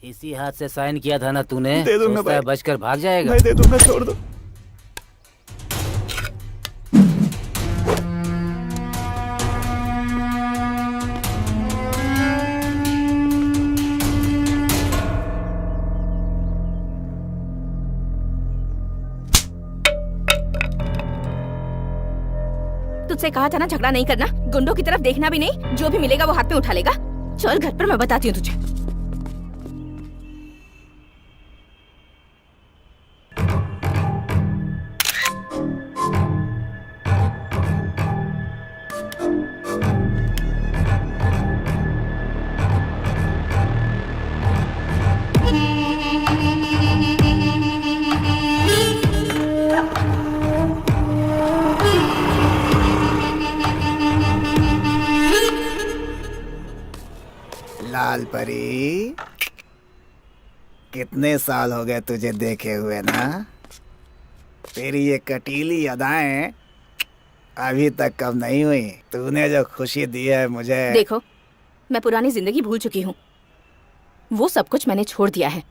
इसी हाथ से साइन किया था ना तूने? दे दूंगा सोचता है भाई। बचकर भाग जाएगा? मैं दे दूंगा, छोड़ दो। तुझसे कहा था ना झगड़ा नहीं करना, गुंडों की तरफ देखना भी नहीं, जो भी मिलेगा वो हाथ में उठा लेगा। चल घर पर, मैं बताती हूँ तुझे। लाल परी, कितने साल हो गए तुझे देखे हुए ना? तेरी ये कटीली अदाएं अभी तक कम नहीं हुई। तूने जो खुशी दी है मुझे। देखो, मैं पुरानी जिंदगी भूल चुकी हूँ, वो सब कुछ मैंने छोड़ दिया है।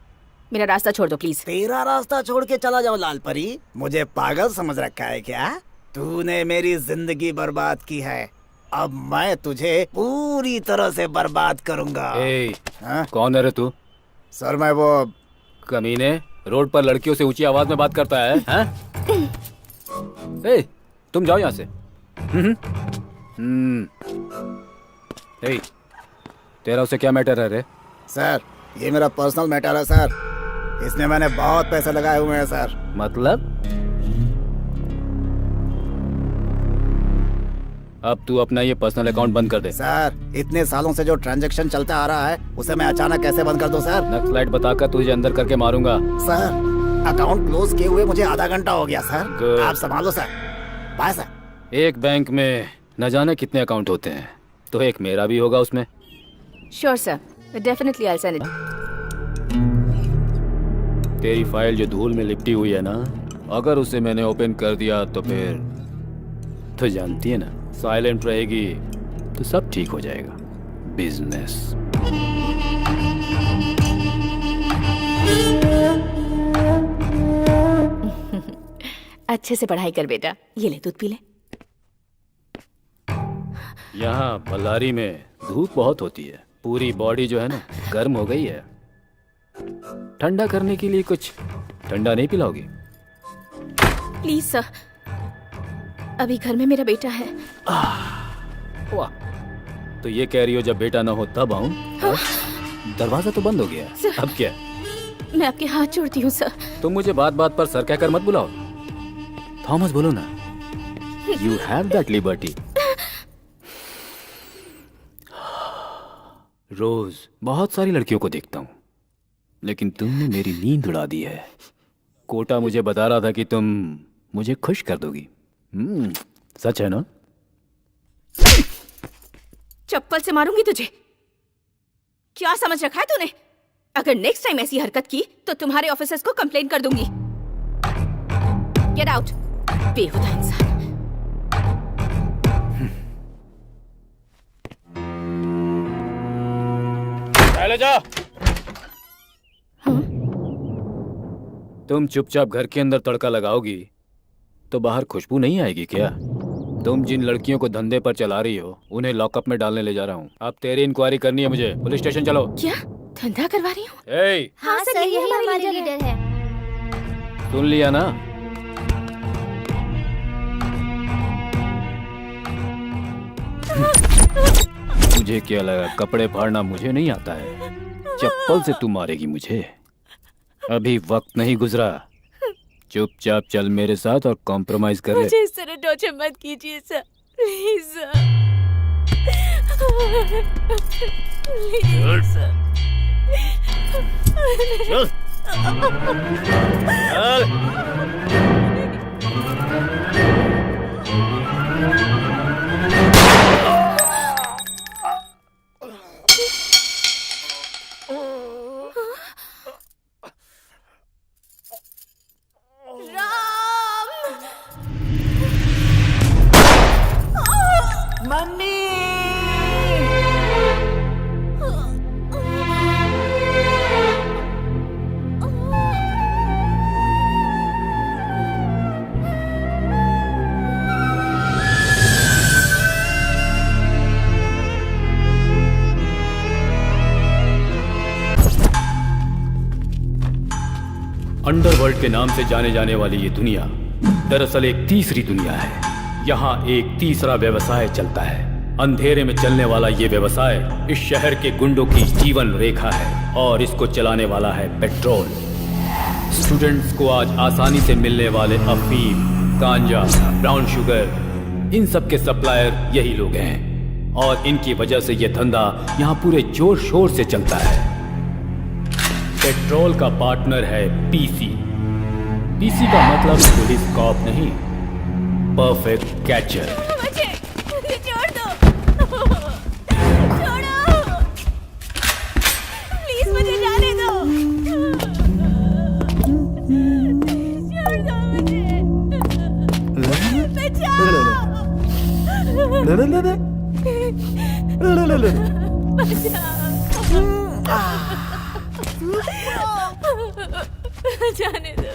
मेरा रास्ता छोड़ दो प्लीज। तेरा रास्ता छोड़ के चला जाओ लाल परी? मुझे पागल समझ रखा है क्या? तूने मेरी जिंदगी बर्बाद की है, अब मैं तुझे पूरी तरह से बर्बाद करूंगा। हाँ? कौन है रे तू? सर मैं वो कमीने, रोड पर लड़कियों से ऊंची आवाज में बात करता है, हैं? तुम जाओ यहाँ से। तेरा उससे क्या मैटर है रे? सर ये मेरा पर्सनल मैटर है सर, इसमें मैंने बहुत पैसे लगाए हुए हैं सर। मतलब? अब तू अपना ये पर्सनल अकाउंट बंद कर दे। सर इतने सालों से जो ट्रांजैक्शन चलता आ रहा है उसे मैं अचानक कैसे बंद कर दूं सर? नक्सलाइट बताकर तुझे अंदर करके मारूंगा। सर अकाउंट क्लोज किए हुए मुझे आधा घंटा हो गया सर। Good. आप संभालो सर। Bye sir. एक बैंक में न जाने कितने अकाउंट होते हैं, तो एक मेरा भी होगा उसमें। Sure sir, definitely I will send it. तेरी फाइल जो धूल में लिपटी हुई है ना, अगर उसे मैंने ओपन कर दिया तो फिर तो जानती है ना, साइलेंट रहेगी तो सब ठीक हो जाएगा। बिजनेस। अच्छे से पढ़ाई कर बेटा, ये ले दूध पी ले। यहाँ बल्लारी में धूप बहुत होती है, पूरी बॉडी जो है ना गर्म हो गई है। ठंडा करने के लिए कुछ ठंडा नहीं पिलाओगी? प्लीज सर, अभी घर में मेरा बेटा है। वाह, तो ये कह रही हो जब बेटा ना हो तब आऊं? दरवाजा तो बंद हो गया, अब क्या? मैं आपके हाथ जोड़ती हूँ सर। तुम मुझे बात बात पर सर कहकर मत बुलाओ, थॉमस बोलो ना। You have that liberty. रोज बहुत सारी लड़कियों को देखता हूँ, लेकिन तुमने मेरी नींद उड़ा दी है। कोटा मुझे बता रहा था कि तुम मुझे खुश कर दोगी। सच है ना? चप्पल से मारूंगी तुझे। क्या समझ रखा है तूने? अगर नेक्स्ट टाइम ऐसी हरकत की तो तुम्हारे ऑफिसर्स को कंप्लेन कर दूंगी। गेट आउट, बेहुदा इंसान। चले जा। तुम चुपचाप घर के अंदर तड़का लगाओगी तो बाहर खुशबू नहीं आएगी क्या? तुम जिन लड़कियों को धंधे पर चला रही हो उन्हें लॉकअप में डालने ले जा रहा हूँ। अब तेरी इंक्वायरी करनी है मुझे। पुलिस स्टेशन चलो। क्या धंधा करवा रही हूँ? हाँ सर, यही हमारी लीडर है। सुन लिया ना? मुझे क्या लगा कपड़े फाड़ना मुझे नहीं आता है? चप्पल से तू मारेगी मुझे? अभी वक्त नहीं गुजरा, चुपचाप चल मेरे साथ और कॉम्प्रोमाइज कर ले। मुझे इस तरह टॉर्चर मत कीजिए sir, please sir. Please sir. चल। अंडरवर्ल्ड के नाम से जाने जाने वाली ये दुनिया दरअसल एक तीसरी दुनिया है। यहाँ एक तीसरा व्यवसाय चलता है। अंधेरे में चलने वाला ये व्यवसाय इस शहर के गुंडों की जीवन रेखा है और इसको चलाने वाला है पेट्रोल। स्टूडेंट्स को आज आसानी से मिलने वाले अफीम, गांजा, ब्राउन शुगर, इन सब के सप्लायर यही लोग हैं और इनकी वजह से ये धंधा यहाँ पूरे जोर शोर से चलता है। पेट्रोल का पार्टनर है पीसी। पीसी का मतलब पुलिस कॉप नहीं, परफेक्ट कैचर। मुझे छोड़ दो, छोड़ो, प्लीज मुझे जाने दो, छोड़ दो मुझे, बचाओ, जाने दो।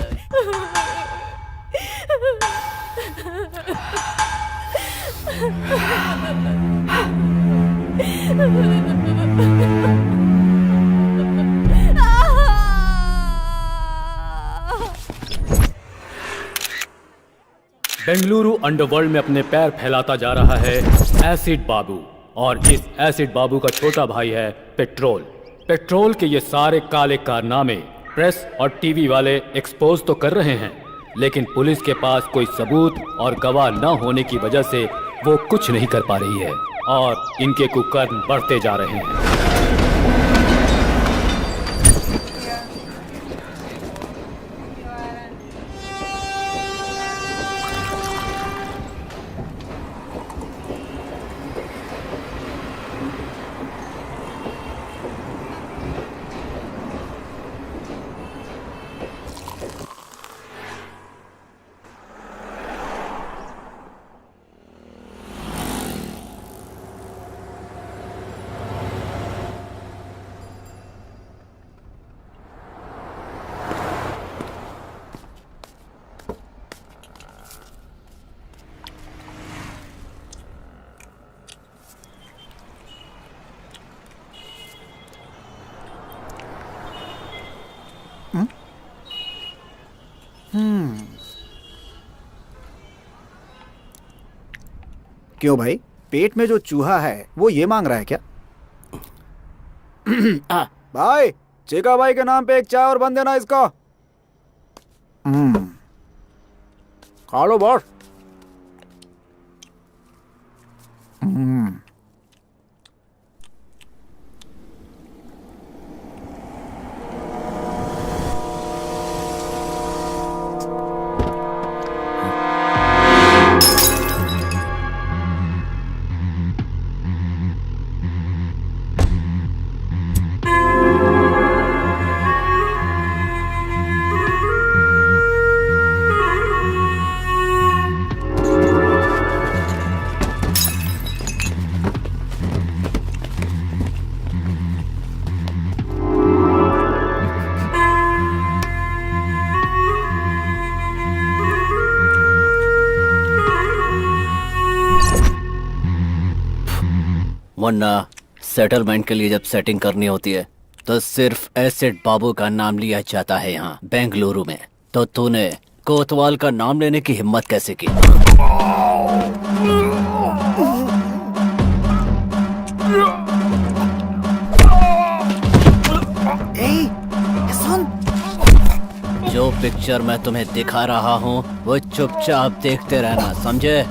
बेंगलुरु अंडरवर्ल्ड में अपने पैर फैलाता जा रहा है एसिड बाबू, और इस एसिड बाबू का छोटा भाई है पेट्रोल। पेट्रोल के ये सारे काले कारनामे प्रेस और टीवी वाले एक्सपोज तो कर रहे हैं, लेकिन पुलिस के पास कोई सबूत और गवाह न होने की वजह से वो कुछ नहीं कर पा रही है और इनके कुकर्म बढ़ते जा रहे हैं। क्यों भाई, पेट में जो चूहा है वो ये मांग रहा है क्या? भाई, चेका भाई के नाम पे एक चाय और बन देना इसको। खा लो बॉस। वरना सेटलमेंट के लिए जब सेटिंग करनी होती है तो सिर्फ एसिड बाबू का नाम लिया जाता है यहाँ बेंगलुरु में। तो तूने कोतवाल का नाम लेने की हिम्मत कैसे की? सुन, जो पिक्चर मैं तुम्हें दिखा रहा हूँ वो चुपचाप देखते रहना, समझे?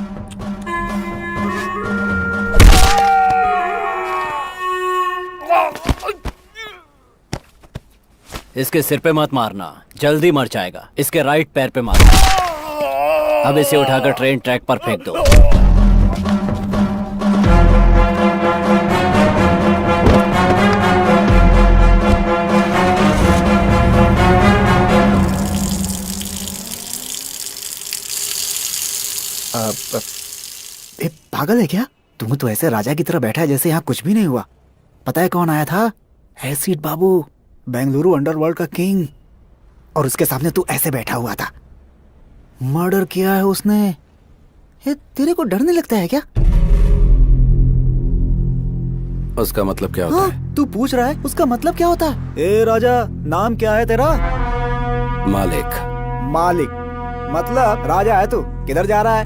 इसके सिर पे मत मारना, जल्दी मर जाएगा। इसके राइट पैर पे मारना। अब इसे उठाकर ट्रेन ट्रैक पर फेंक दो। पागल है क्या? तुम तो ऐसे राजा की तरह बैठा है जैसे यहाँ कुछ भी नहीं हुआ। पता है कौन आया था? एसिड बाबू, बेंगलुरु अंडरवर्ल्ड का किंग। और उसके सामने तू ऐसे बैठा हुआ था। मर्डर किया है उसने। ये तेरे को डर नहीं लगता है क्या? उसका मतलब क्या होता है? तू पूछ रहा है उसका मतलब क्या होता है? ए राजा, नाम क्या है तेरा? मालिक। मालिक मतलब राजा है तू? किधर जा रहा है?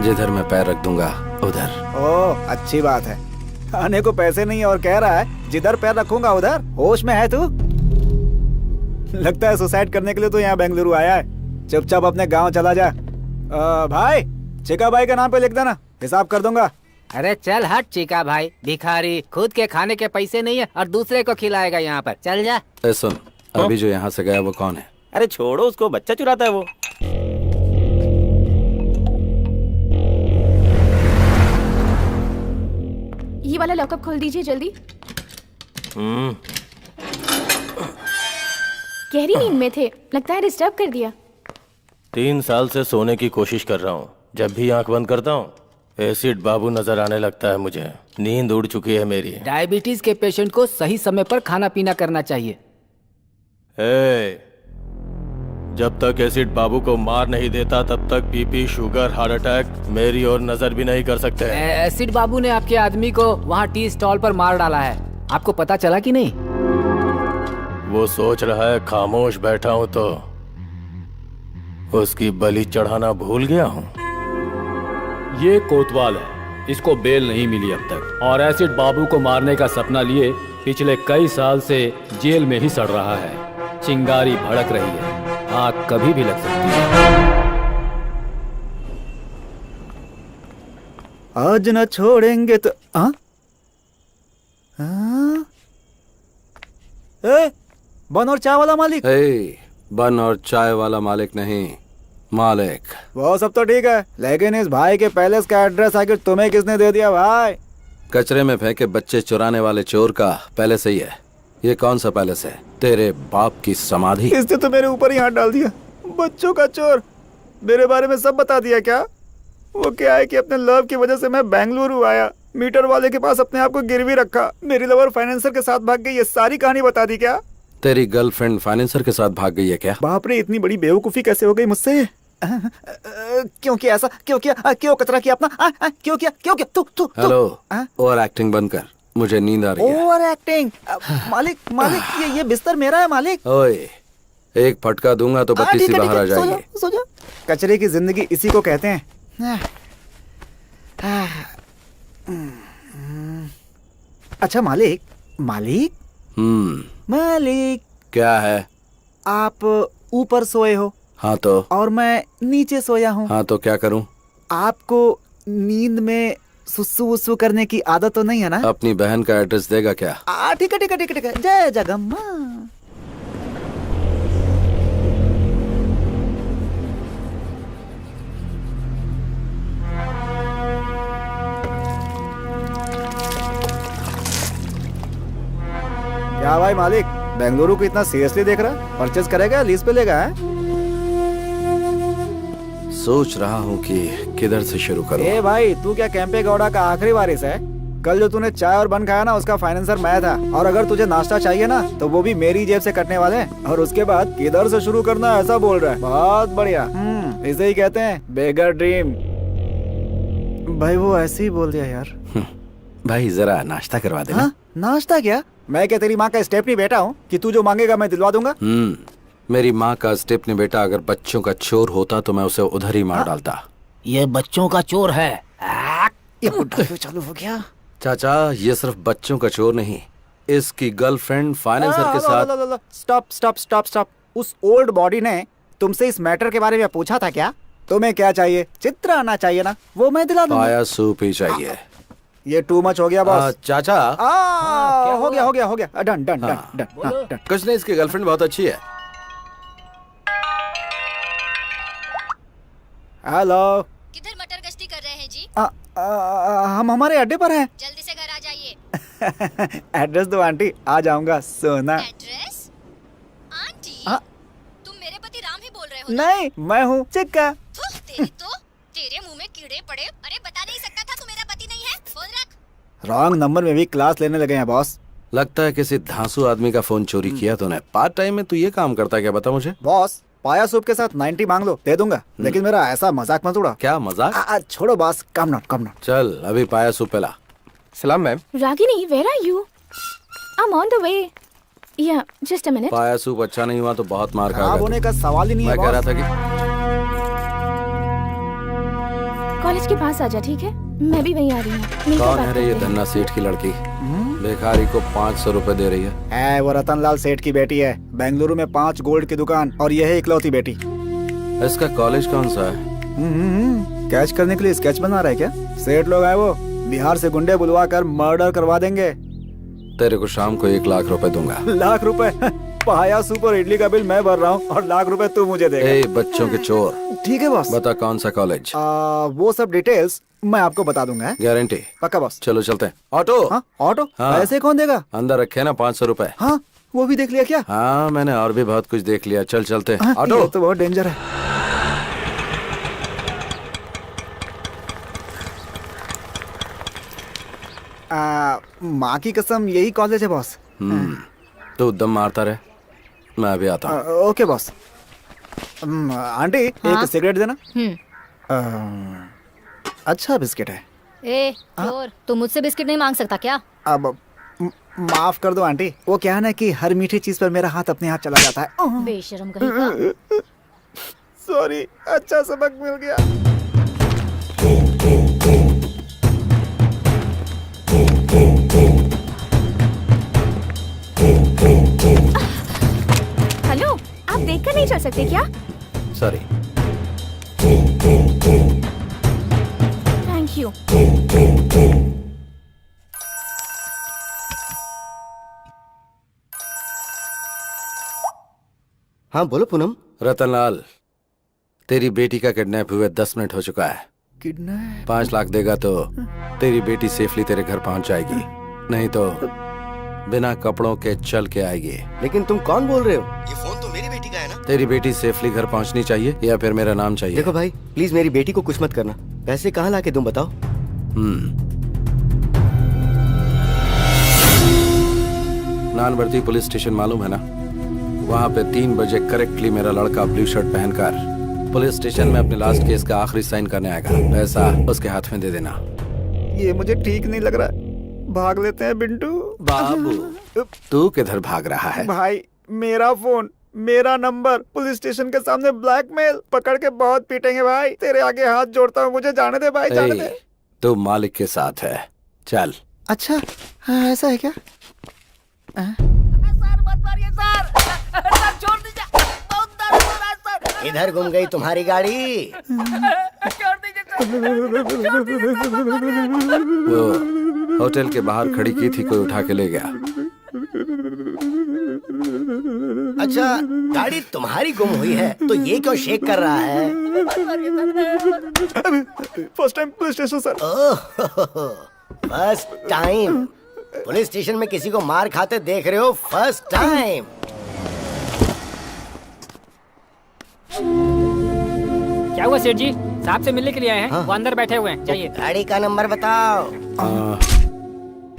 जिधर मैं पैर रख दूंगा उधर। ओह अच्छी बात है। आने को पैसे नहीं और कह रहा है जिधर पैर रखूंगा उधर। होश में है तू? लगता है सुसाइड करने के लिए तो यहाँ बेंगलुरु आया है। चुपचाप अपने गांव चला जा। भाई चिका भाई के नाम पे लिख देना, हिसाब कर दूंगा। अरे चल हट चीका भाई, भिखारी, खुद के खाने के पैसे नहीं है और दूसरे को खिलाएगा यहाँ पर। चल जा। सुन, अभी जो यहाँ से गया वो कौन है? अरे छोड़ो उसको, बच्चा चुराता है वो। ये वाला लॉकअप खोल दीजिए जल्दी। गहरी नींद में थे, लगता है डिस्टर्ब कर दिया। 3 साल से सोने की कोशिश कर रहा हूँ। जब भी आंख बंद करता हूँ एसिड बाबू नजर आने लगता है मुझे। नींद उड़ चुकी है मेरी। डायबिटीज के पेशेंट को सही समय पर खाना पीना करना चाहिए। जब तक एसिड बाबू को मार नहीं देता तब तक बीपी, शुगर, हार्ट अटैक मेरी ओर नजर भी नहीं कर सकते। एसिड बाबू ने आपके आदमी को वहाँ टी स्टॉल पर मार डाला है, आपको पता चला कि नहीं? वो सोच रहा है खामोश बैठा हूँ तो उसकी बलि चढ़ाना भूल गया हूँ। ये कोतवाल है, इसको बेल नहीं मिली अब तक, और एसिड बाबू को मारने का सपना लिए पिछले कई साल से जेल में ही सड़ रहा है। चिंगारी भड़क रही है, आग कभी भी लग सकती है। आज न छोड़ेंगे तो बन और चाय वाला मालिक। बन और चाय वाला मालिक नहीं, मालिक। वो सब तो ठीक है, लेकिन इस भाई के पैलेस का एड्रेस आखिर तुम्हें किसने दे दिया भाई? कचरे में फेंके बच्चे चुराने वाले चोर का पैलेस ही है। ये कौन सा पैलेस है? तेरे बाप की समाधि। इसने तो मेरे ऊपर ही हाथ डाल दिया। बच्चों का चोर, मेरे बारे में सब बता दिया क्या? वो क्या है कि अपने लव की वजह से मैं बेंगलुरु आया, मीटर वाले के पास अपने आप को गिरवी रखा, मेरी लवर फाइनेंसर के साथ भाग गई, ये सारी कहानी बता दी क्या? तेरी गर्लफ्रेंड फाइनेंसर के साथ भाग गई है क्या? बाप रे, इतनी बड़ी बेवकूफी कैसे हो गई मुझसे? क्यों किया ऐसा? क्यों किया? क्यों कचरा किया अपना? क्यों किया? क्यों किया? तू हेलो, ओवर एक्टिंग बंद कर, मुझे नींद आ रही है। Over acting? मालिक मालिक, ये बिस्तर मेरा है मालिक। ओए, एक फटका दूंगा तो बत्ती सी बाहर आ जाएगी। सो जा। कचरे की जिंदगी इसी को कहते हैं। अच्छा मालिक, मालिक मालिक, क्या है? आप ऊपर सोए हो? हाँ तो? और मैं नीचे सोया हूँ। हाँ तो क्या करूँ? आपको नींद में सुसु वुसु करने की आदत तो नहीं है ना? अपनी बहन का एड्रेस देगा क्या? ठीक है ठीक है ठीक है ठीक है। जय जगम्मा। क्या भाई मालिक, बेंगलुरु को इतना सीरियसली देख रहा? परचेज करेगा, लीज पे लेगा? सोच रहा हूँ कि किधर से शुरू करूँ। ए भाई, तू क्या कैंपे गौड़ा का आखिरी वारिस है? कल जो तूने चाय और बन खाया ना, उसका फाइनेंसर मैं था। और अगर तुझे नाश्ता चाहिए ना तो वो भी मेरी जेब से कटने वाले हैं। और उसके बाद किधर से शुरू करना ऐसा बोल रहा है। बहुत बढ़िया, इसे ही कहते हैं बेगर ड्रीम। भाई वो ऐसे ही बोल दिया यार। भाई जरा नाश्ता करवा देना। हाँ? नाश्ता क्या? मैं क्या तेरी माँ का स्टेपनी बेटा हूँ कि तू जो मांगेगा मैं दिलवा दूंगा? मेरी माँ का स्टेपनी बेटा अगर बच्चों का चोर होता तो मैं उसे उधर ही मार डालता। ये बच्चों का चोर है। ये बुड्ढा क्यों चालू हो गया? चाचा, ये सिर्फ बच्चों का चोर नहीं, इसकी गर्लफ्रेंड फाइनेंसर के साथ। Stop stop stop stop. उस ओल्ड बॉडी ने तुमसे इस मैटर के बारे में पूछा था क्या? तुम्हें क्या चाहिए? चित्र आना चाहिए ना, वो मैं दिला दूंगा। पाया सूप ही चाहिए। ये टू मच हो गया बॉस। चाचा, हो गया हो गया हो गया। Done done done done. कुछ नहीं, इसकी गर्लफ्रेंड बहुत अच्छी है। हेलो, किधर मटर गश्ती कर रहे हैं जी? हम हमारे अड्डे पर हैं। जल्दी से घर आ जाइए। एड्रेस दो आंटी, आ जाऊंगा। सोना। एड्रेस? आंटी? हाँ? तुम मेरे पति राम ही बोल रहे हो? नहीं, मैं हूँ चिक्का। तेरे मुंह में कीड़े पड़े। अरे बता नहीं सकता था तू मेरा पति नहीं है? फोन रख। रॉन्ग नंबर में भी क्लास लेने लगे हैं बॉस। लगता है किसी धांसू आदमी का फोन चोरी किया तूने। पार्ट टाइम में तू ये काम करता है क्या, बता मुझे? बॉस, पाया सूप के साथ 90 मांग लो, दे दूंगा। लेकिन मेरा ऐसा मजाक मत उड़ा। क्या मजाक? छोड़ो बॉस, कम नॉट। चल अभी पाया सूप पिला। सलाम ma'am. Ragini, where are you? I'm on the way. या जस्ट अ मिनट। पाया सूप अच्छा नहीं हुआ तो बहुत मार खराब खाएगा होने तू। का सवाल ही नहीं है मैं कह रहा बॉस। था कि कॉलेज के पास आ जा, ठीक है? मैं भी वहीं आ रही हूँ। मिलकर कौन बात है रे ये करते हैं। धन्ना सेठ की लड़की? भिखारी को 500 रुपए दे रही है। वो रतनलाल सेठ की बेटी है। बेंगलुरु में 5 गोल्ड की दुकान और यह है इकलौती बेटी। इसका कॉलेज कौन सा है? कैच करने के लिए स्केच बना रहा है क्या? सेठ लोग आए वो बिहार से गुंडे बुलवा कर मर्डर करवा देंगे। तेरे को शाम को 1 लाख रुपए दूंगा। लाख रुपए? पाया सूप और इडली का बिल मैं भर रहा हूँ और लाख रुपए तू मुझे देगा। ए बच्चों के चोर, ठीक है बॉस। बता कौन सा कॉलेज? वो सब डिटेल्स मैं आपको बता दूंगा। गारंटी? पक्का बॉस। चलो चलते हैं। ऑटो? हाँ ऑटो? हाँ। पैसे कौन देगा? अंदर रखे ना 500 रुपए। हाँ वो भी देख लिया क्या? हाँ मैंने और भी बहुत कुछ देख लिया। चल चलते हैं। हाँ, ऑटो? ये तो बहुत डेंजर है। माँ की कसम यही कॉलेज है बॉस। तू दम मारता रहे, मैं अभी आता हूँ। Okay boss. आंटी एक सिगरेट देना। अच्छा बिस्किट है। ए चोर, तू मुझसे बिस्किट नहीं मांग सकता क्या? अब माफ कर दो आंटी, वो क्या है ना कि हर मीठी चीज पर मेरा हाथ अपने हाथ चला जाता है। बेशरम कहीं का। सॉरी, अच्छा सबक मिल गया। हेलो, आप देखकर नहीं चल सकते क्या? सॉरी। Thank you. हाँ बोलो पूनम। रतनलाल, तेरी बेटी का किडनैप हुए 10 मिनट हो चुका है। किडनैप? 5 लाख देगा तो तेरी बेटी सेफली तेरे घर पहुंच जाएगी, नहीं तो बिना कपड़ों के चल के आएगी। लेकिन तुम कौन बोल रहे हो? ये फोन तो मेरी बेटी का है ना? तेरी बेटी सेफली घर पहुंचनी चाहिए या फिर मेरा नाम चाहिए? देखो भाई प्लीज मेरी बेटी को कुछ मत करना। पैसे कहाँ लाके तुम बताओ। नानवर्ती पुलिस स्टेशन मालूम है ना? वहाँ पे 3 बजे करेक्टली मेरा लड़का ब्लू शर्ट पहनकर पुलिस स्टेशन में अपने लास्ट केस का आखिरी साइन करने आएगा। पैसा उसके हाथ में दे देना। ये मुझे ठीक नहीं लग रहा है। भाग लेते हैं बिंटू। बाबू तू किधर भाग रहा है? भाई मेरा फोन, मेरा नंबर, पुलिस स्टेशन के सामने ब्लैकमेल, पकड़ के बहुत पीटेंगे भाई। तेरे आगे हाथ जोड़ता हूँ, मुझे जाने दे भाई, जाने दे। तू मालिक के साथ है, चल। अच्छा हाँ, ऐसा है क्या? इधर घूम गई तुम्हारी गाड़ी। वो होटल के बाहर खड़ी की थी, कोई उठा के ले गया। अच्छा गाड़ी तुम्हारी गुम हुई है तो ये क्यों शेक कर रहा है? First time police station sir. First time police station में किसी को मार खाते देख रहे हो? First time. क्या हुआ सेठ जी? साहब से मिलने के लिए आए हैं। वो अंदर बैठे हुए हैं, चाहिए। गाड़ी का नंबर बताओ।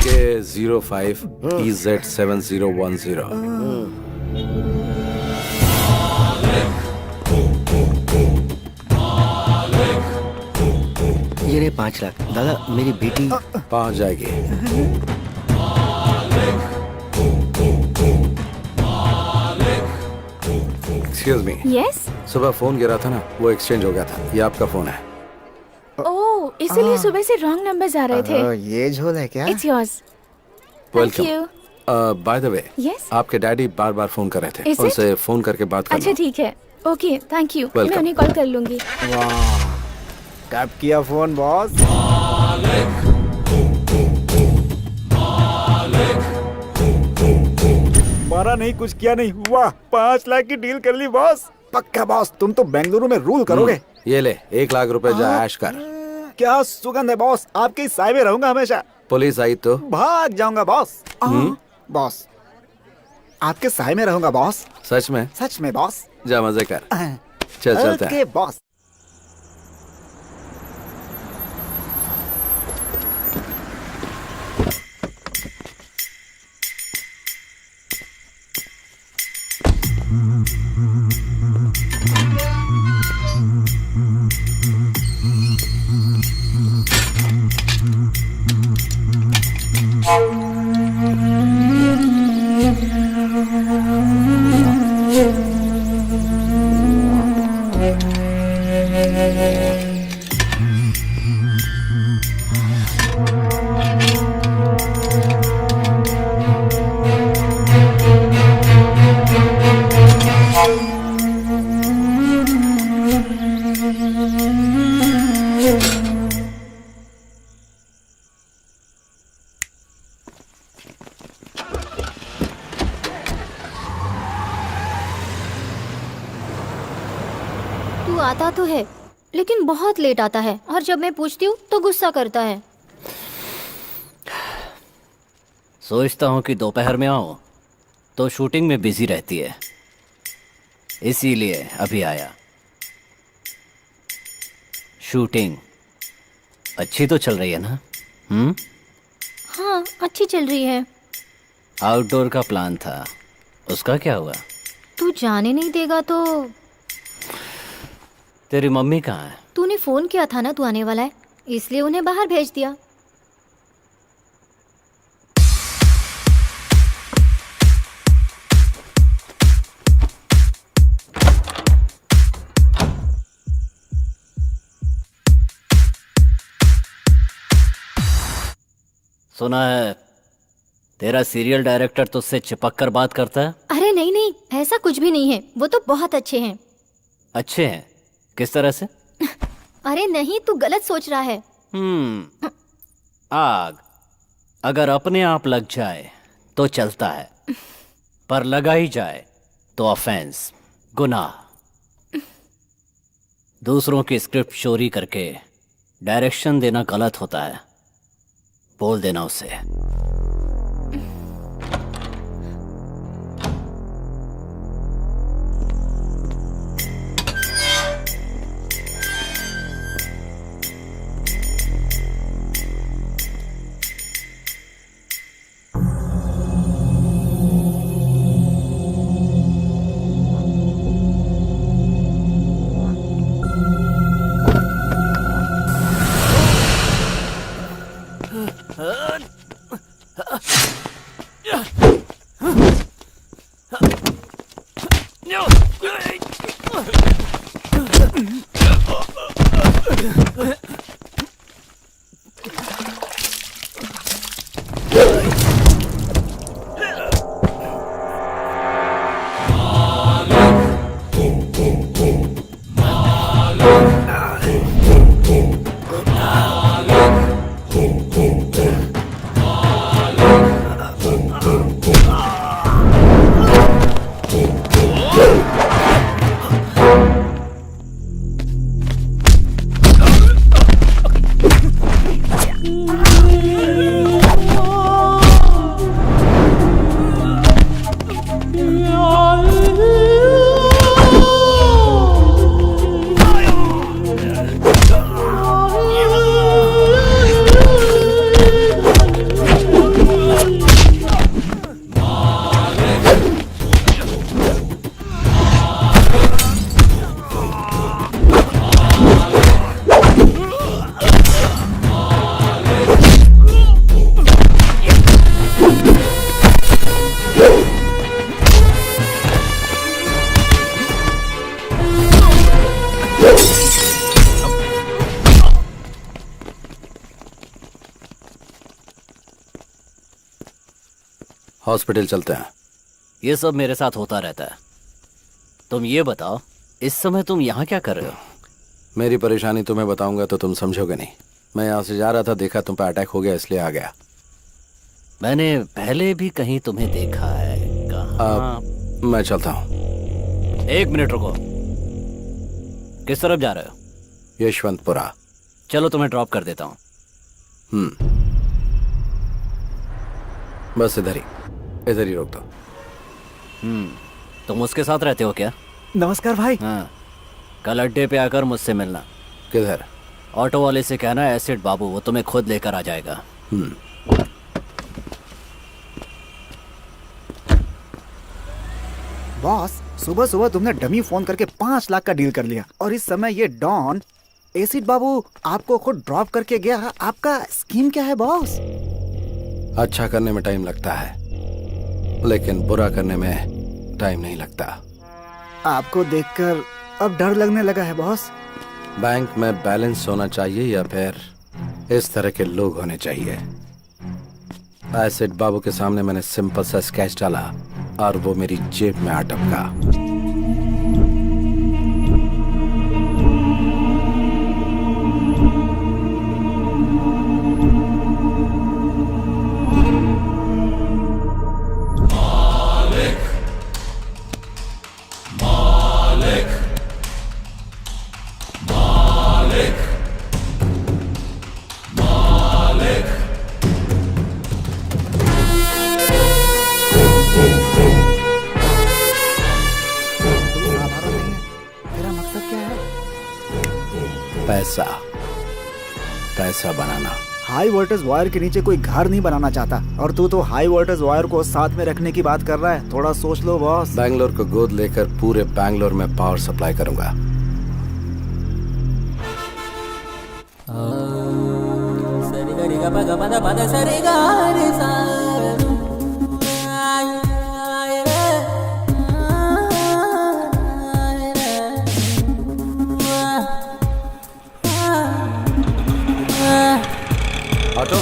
K05 EZ7010। ये रहे 5 लाख। दादा मेरी बेटी पहुंच जाएगी। Excuse me, yes. सुबह फोन गिरा था ना, वो एक्सचेंज हो गया था। ये आपका फोन है। ओह, इसीलिए सुबह से रॉन्ग नंबर्स आ रहे थे। ये झोल है क्या? It's yours. Thank welcome. You. By the way, yes. आपके डैडी बार बार फोन कर रहे थे, Is it? उनसे फोन करके बात करना। अच्छा ठीक है, ओके थैंक यू। मैं Welcome. उन्हें कॉल कर लूंगी। कब किया फोन बॉस? मारा नहीं, कुछ किया नहीं। वाह, 5 लाख की डील कर ली बॉस। पक्का बॉस, तुम तो बेंगलुरु में रूल करोगे। ये ले 1 लाख रुपए, जा ऐश कर। क्या सुगंध है बॉस, आपके साय में रहूंगा हमेशा। पुलिस आई तो भाग जाऊंगा बॉस। बॉस आपके साय में रहूंगा बॉस। सच में? सच में बॉस। जा मजे कर। चल चलते हैं। Okay boss. आता तो है लेकिन बहुत लेट आता है और जब मैं पूछती हूँ तो गुस्सा करता है। सोचता हूँ कि दोपहर में आऊँ तो शूटिंग में बिजी रहती है, इसीलिए अभी आया। शूटिंग अच्छी तो चल रही है ना? हाँ अच्छी चल रही है। आउटडोर का प्लान था, उसका क्या हुआ? तू जाने नहीं देगा तो? तेरी मम्मी कहाँ है? तूने फोन किया था ना तू आने वाला है, इसलिए उन्हें बाहर भेज दिया। सुना है तेरा सीरियल डायरेक्टर तुझसे चिपक कर बात करता है? अरे नहीं नहीं, ऐसा कुछ भी नहीं है, वो तो बहुत अच्छे हैं। अच्छे हैं? किस तरह से? अरे नहीं, तू गलत सोच रहा है। आग अगर अपने आप लग जाए तो चलता है, पर लगा ही जाए तो ऑफेंस, गुनाह। दूसरों की स्क्रिप्ट चोरी करके डायरेक्शन देना गलत होता है, बोल देना उसे। हॉस्पिटल चलते हैं। ये सब मेरे साथ होता रहता है। तुम ये बताओ, इस समय तुम यहाँ क्या कर रहे हो? मेरी परेशानी तुम्हें बताऊंगा तो तुम समझोगे नहीं। मैं यहाँ से जा रहा था, देखा तुम पे अटैक हो गया, इसलिए आ गया। मैंने पहले भी कहीं तुम्हें देखा है। कहाँ? मैं चलता हूँ। 1 मिनट रुको। किस तरफ जा रहे हो? यशवंतपुरा। चलो तुम्हें ड्रॉप कर देता हूँ। बस इधर ही रोक दो। तुम उसके साथ रहते हो क्या? नमस्कार भाई। हाँ, कल अड्डे पे आकर मुझसे मिलना। किधर? ऑटो वाले से कहना एसिड बाबू, वो तुम्हें खुद लेकर आ जाएगा। बॉस, सुबह सुबह तुमने डमी फोन करके 5 लाख का डील कर लिया और इस समय ये डॉन एसिड बाबू आपको खुद ड्रॉप करके गया। आपका स्कीम क्या है बॉस? अच्छा करने में टाइम लगता है, लेकिन बुरा करने में टाइम नहीं लगता। आपको देखकर अब डर लगने लगा है बॉस। बैंक में बैलेंस होना चाहिए या फिर इस तरह के लोग होने चाहिए? एसिड बाबू के सामने मैंने सिंपल सा स्केच डाला और वो मेरी जेब में आ टपका। पैसा, पैसा बनाना। हाई वोल्टेज वायर के नीचे कोई घर नहीं बनाना चाहता, और तू तो हाई वोल्टेज वायर को साथ में रखने की बात कर रहा है। थोड़ा सोच लो बॉस। बैंगलोर को गोद लेकर पूरे बैंगलोर में पावर सप्लाई करूंगा। ऑटो,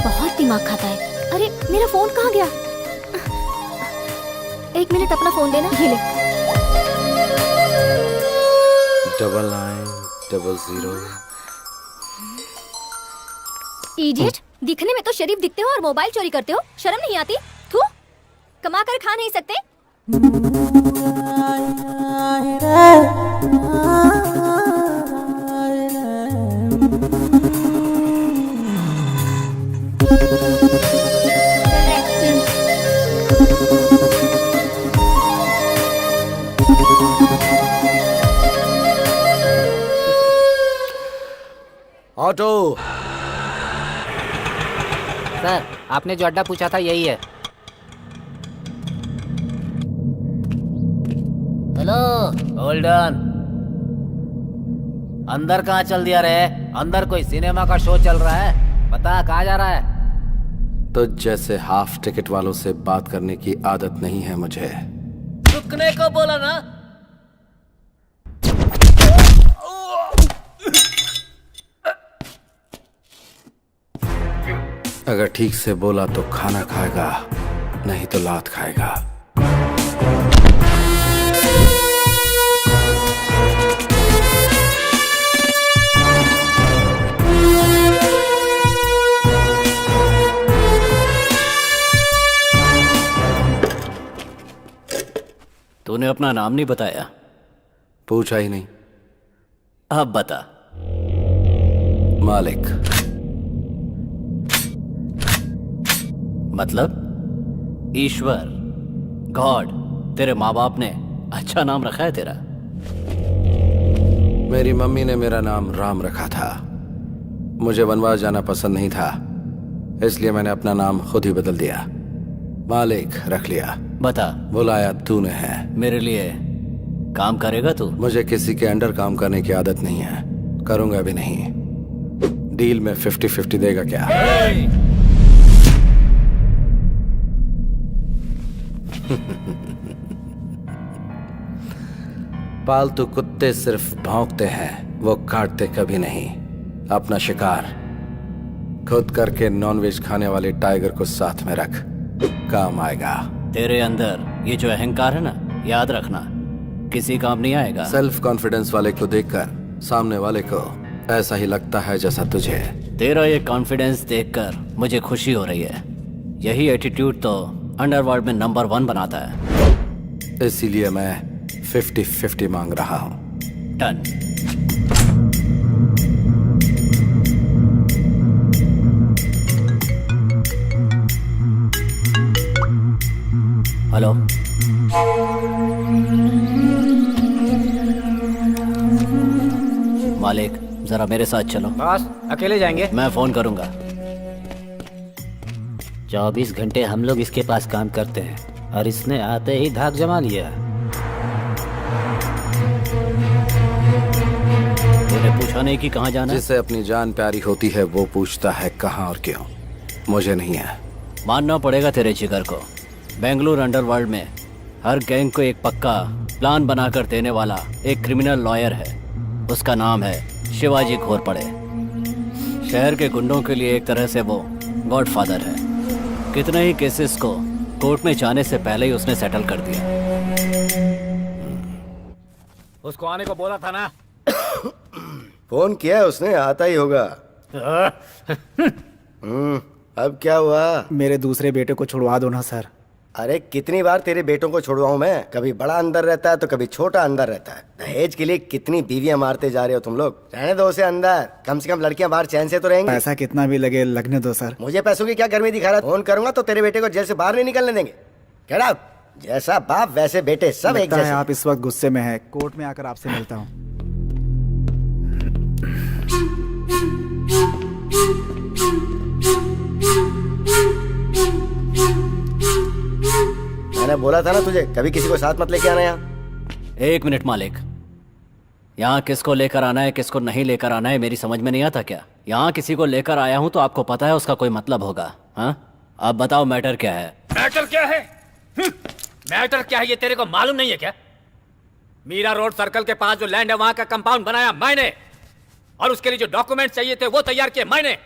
बहुत दिमाग खाता है। अरे मेरा फोन कहाँ गया? 1 मिनट अपना फोन देना। ये ले। 9900। इडियट, दिखने में तो शरीफ दिखते हो और मोबाइल चोरी करते हो। शर्म नहीं आती? थू, कमा कर खा नहीं सकते? ऑटो, सर, आपने जो अड्डा पूछा था यही है। Hello, hold on. अंदर कहाँ चल दिया रे? अंदर कोई सिनेमा का शो चल रहा है। बता कहाँ जा रहा है? तो जैसे हाफ टिकट वालों से बात करने की आदत नहीं है मुझे। रुकने को बोला ना। अगर ठीक से बोला तो खाना खाएगा, नहीं तो लात खाएगा। तूने अपना नाम नहीं बताया। पूछा ही नहीं। अब बता। मालिक। मतलब ईश्वर, गॉड। तेरे माँ बाप ने अच्छा नाम रखा है तेरा। मेरी मम्मी ने मेरा नाम राम रखा था। मुझे वनवास जाना पसंद नहीं था, इसलिए मैंने अपना नाम खुद ही बदल दिया। मालिक रख लिया। बता। बुलाया तूने है। मेरे लिए काम करेगा तू? मुझे किसी के अंडर काम करने की आदत नहीं है, करूंगा भी नहीं। डील में 50-50 देगा क्या? पालतू कुत्ते सिर्फ भौंकते हैं, वो काटते कभी नहीं। अपना शिकार खुद करके नॉनवेज खाने वाले टाइगर को साथ में रख, काम आएगा। तेरे अंदर ये जो अहंकार है ना, याद रखना किसी काम नहीं आएगा। सेल्फ कॉन्फिडेंस वाले को देखकर सामने वाले को ऐसा ही लगता है जैसा तुझे। तेरा ये कॉन्फिडेंस देखकर मुझे खुशी हो रही है। यही एटीट्यूड तो अंडरवर्ल्ड में नंबर 1 बनाता है। इसीलिए मैं 50-50 मांग रहा हूँ। डन। हेलो, मालिक जरा मेरे साथ चलो। बॉस, अकेले जाएंगे? मैं फोन करूंगा। 24 घंटे हम लोग इसके पास काम करते हैं और इसने आते ही धाक जमा लिया। तूने पूछा नहीं कि कहाँ जाना है? जिसे अपनी जान प्यारी होती है वो पूछता है कहाँ और क्यों। मुझे नहीं है। मानना पड़ेगा तेरे जिगर को। बेंगलुरु अंडरवर्ल्ड में हर गैंग को एक पक्का प्लान बनाकर देने वाला एक क्रिमिनल लॉयर है। उसका नाम है शिवाजी घोरपड़े। शहर के गुंडों के लिए एक तरह से वो गॉडफादर है। कितने ही केसेस को कोर्ट में जाने से पहले ही उसने सेटल कर दिया। उसको आने को बोला था ना। फोन किया है उसने, आता ही होगा। अब क्या हुआ? मेरे दूसरे बेटे को छुड़वा दो ना सर। अरे कितनी बार तेरे बेटों को छुड़वाऊं मैं, कभी बड़ा अंदर रहता है तो कभी छोटा अंदर रहता है। दहेज के लिए कितनी बीवियां मारते जा रहे हो तुम लोग। रहने दो उसे अंदर, कम से कम लड़कियां बाहर चैन से तो रहेंगी। पैसा कितना भी लगे लगने दो सर। मुझे पैसों की क्या गर्मी दिखा रहा है? फोन करूंगा तो तेरे बेटे को जेल से बाहर नहीं निकलने देंगे। Get out. जैसा बाप वैसे बेटे, सब एक लगता है जैसे। आप इस वक्त गुस्से में हैं। कोर्ट में आकर आपसे मिलता हूँ। मैंने बोला था ना तुझे, कभी किसी को साथ मत लेके आना यहाँ। एक मिनट मालिक, यहाँ किसको लेकर आना है किसको नहीं लेकर आना है मेरी समझ में नहीं आता क्या? यहाँ किसी को लेकर आया हूँ तो आपको पता है उसका कोई मतलब होगा। हाँ, आप बताओ मैटर क्या है? मैटर क्या है? मैटर क्या है ये तेरे को मालूम नहीं है क्या? मीरा रोड सर्कल के पास जो लैंड है वहां का कंपाउंड बनाया मैंने, और उसके लिए जो डॉक्यूमेंट चाहिए थे वो तैयार किए मैंने।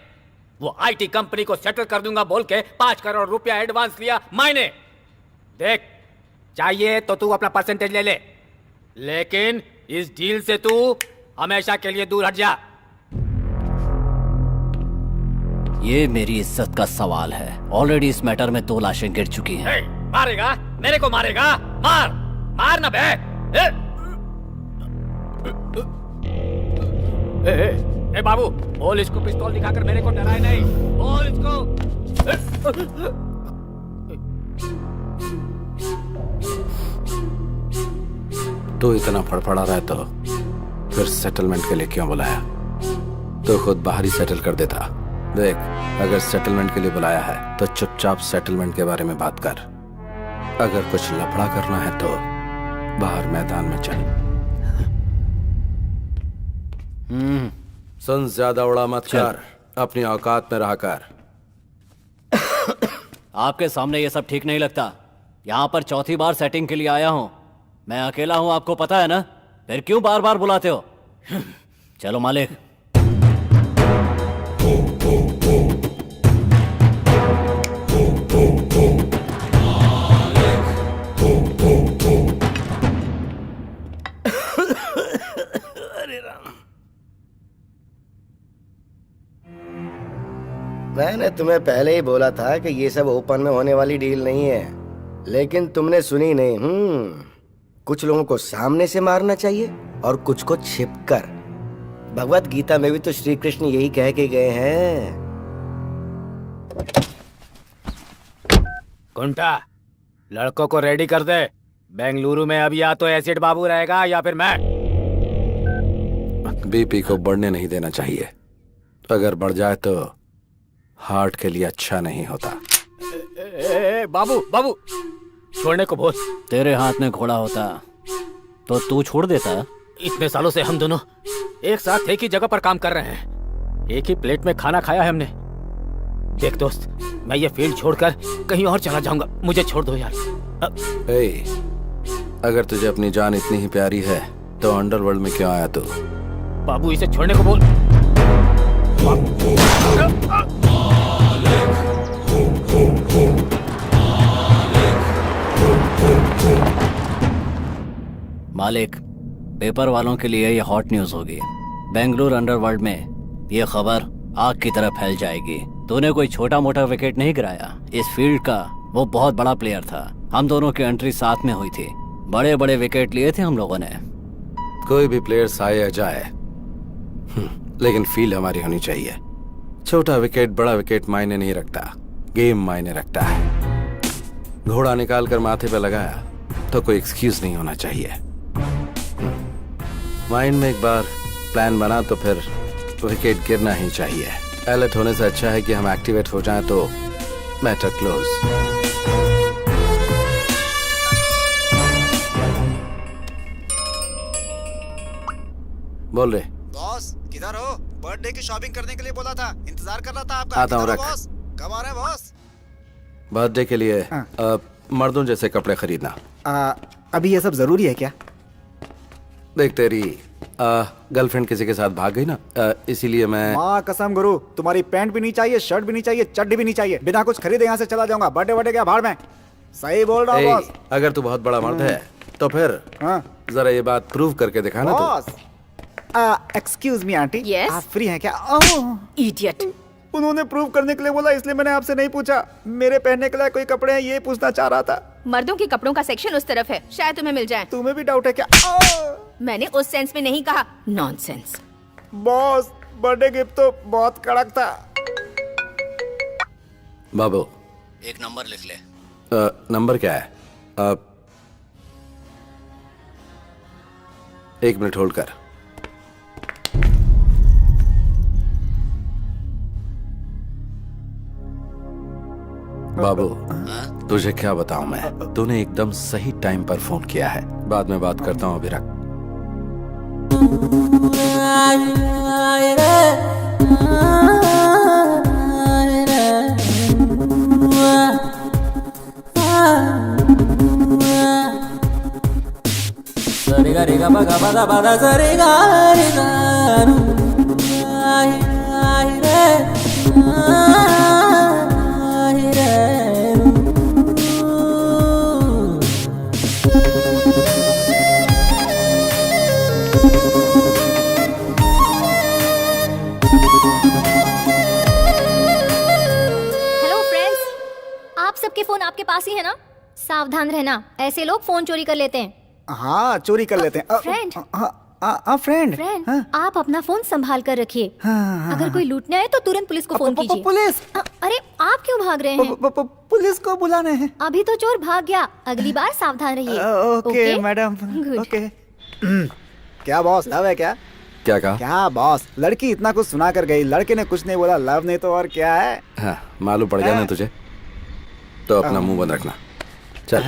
वो आईटी कंपनी को सेटल कर दूंगा बोल के 5 करोड़ रुपया एडवांस लिया मैंने। देख, चाहिए तो तू अपना परसेंटेज ले ले, लेकिन इस डील से तू हमेशा के लिए दूर हट जा। ये मेरी इज्जत का सवाल है। ऑलरेडी इस मैटर में 2 लाशें गिर चुकी हैं। मारेगा? मेरे को मारेगा? मार मार ना बे। ए बाबू, बोल इसको पिस्तौल दिखाकर मेरे को डराए नहीं। बोल इसको। तो इतना फड़फड़ा रहा है तो फिर सेटलमेंट के लिए क्यों बुलाया? तो खुद बाहर ही सेटल कर देता। देख, अगर सेटलमेंट के लिए बुलाया है तो चुपचाप सेटलमेंट के बारे में बात कर। अगर कुछ लफड़ा करना है तो बाहर मैदान में चल। सुन, ज्यादा उड़ा मत कर, अपनी औकात में रहा कर। आपके सामने ये सब ठीक नहीं लगता। यहाँ पर 4थी बार सेटिंग के लिए आया हूँ। मैं अकेला हूँ, आपको पता है ना? फिर क्यों बार बार बुलाते हो? चलो मालिक। मैंने तुम्हें पहले ही बोला था कि ये सब ओपन में होने वाली डील नहीं है, लेकिन तुमने सुनी नहीं। कुछ लोगों को सामने से मारना चाहिए और कुछ को छिपकर। भगवत गीता में भी तो श्री कृष्ण यही कह के गए हैं। कुंटा, लड़कों को रेडी कर दे। बेंगलुरु में अब या तो एसिड बाबू रहेगा या फिर मैं। बीपी को बढ़ने नहीं देना चाहिए। अगर बढ़ जाए तो हार्ट के लिए अच्छा नहीं होता। बाबू बाबू, छोड़ने को बोल। तेरे हाथ में घोड़ा होता तो तू छोड़ देता। इतने सालों से हम दोनों एक साथ एक ही जगह पर काम कर रहे हैं, एक ही प्लेट में खाना खाया है हमने। देख दोस्त, मैं ये फील्ड छोड़कर कहीं और चला जाऊंगा, मुझे छोड़ दो यार। अगर तुझे अपनी जान इतनी ही प्यारी है तो अंडरवर्ल्ड में क्यों आया तू? बाबू, इसे छोड़ने को बोल। मालिक, पेपर वालों के लिए ये हॉट न्यूज होगी। बेंगलुरु अंडरवर्ल्ड में ये खबर आग की तरह फैल जाएगी। तूने कोई छोटा मोटा विकेट नहीं गिराया। इस फील्ड का वो बहुत बड़ा प्लेयर था। हम दोनों की एंट्री साथ में हुई थी। बड़े बड़े विकेट लिए थे हम लोगों ने। कोई भी प्लेयर आए या जाए, लेकिन फील्ड हमारी होनी चाहिए। छोटा विकेट बड़ा विकेट मायने नहीं रखता, गेम मायने रखता है। घोड़ा निकाल कर माथे पे लगाया तो कोई एक्सक्यूज नहीं होना चाहिए। माइंड में एक बार प्लान बना तो फिर विकेट गिरना ही चाहिए। अलर्ट होने से अच्छा है कि हम एक्टिवेट हो जाएं तो मैटर क्लोज। बोल रहे बॉस, किधर हो? बर्थडे की शॉपिंग करने के लिए बोला था, इंतजार कर रहा था आपका। आता हूँ, रख। बॉस, कब आ रहे हैं बॉस? बर्थडे के लिए मर्दों जैसे कपड़े खरीदना। अभी ये सब जरूरी है क्या? देख, तेरी गर्लफ्रेंड किसी के साथ भाग गई ना, इसीलिए मैं। माँ कसम गुरु, तुम्हारी पैंट भी नहीं चाहिए, शर्ट भी नहीं चाहिए, चड्डी भी नहीं चाहिए। बिना कुछ खरीदे यहाँ से चला जाऊंगा। बर्थडे बर्थडे क्या भाड़ में। सही बोल रहा हूँ बॉस। अगर तू बहुत बड़ा मर्द है तो फिर जरा ये बात प्रूव करके दिखाना। Boss, excuse me aunty, Yes? आप फ्री हैं क्या? इडियट, उन्होंने प्रूव करने के लिए बोला, इसलिए मैंने आपसे नहीं पूछा। मेरे पहनने के लिए कोई कपड़े हैं ये पूछना चाह रहा था। मर्दों के कपड़ों का सेक्शन उस तरफ है, शायद तुम्हें मिल जाए। तुम्हें भी डाउट है क्या? मैंने उस सेंस में नहीं कहा, नॉनसेंस। बॉस, बर्थडे गिफ्ट तो बहुत कड़क था। बाबू, एक नंबर लिख ले। नंबर क्या है? एक मिनट होल्ड कर। बाबू, तुझे क्या बताऊं मैं, तूने एकदम सही टाइम पर फोन किया है। बाद में बात करता हूं, अभी रख। हेलो फ्रेंड्स, आप सबके फोन आपके पास ही है ना? सावधान रहना, ऐसे लोग फोन चोरी कर लेते हैं। हाँ, चोरी कर लेते हैं। फ्रेंड। फ्रेंड। फ्रेंड, आप अपना फोन संभाल कर रखिए। अगर कोई लूटने आए तो तुरंत पुलिस को फोन कीजिए। पुलिस? अरे आप क्यों भाग रहे हैं? पुलिस को बुलाने हैं। अभी तो चोर भाग गया, अगली बार सावधान रहिए। Okay madam, Good. ओके। क्या बॉस, लव है क्या? क्या कहा? क्या बॉस, लड़की इतना कुछ सुना कर गई, लड़के ने कुछ नहीं बोला, लव नहीं तो और क्या है? हाँ, मालूम पड़ गया ना तुझे, तो अपना मुंह बंद रखना। चल।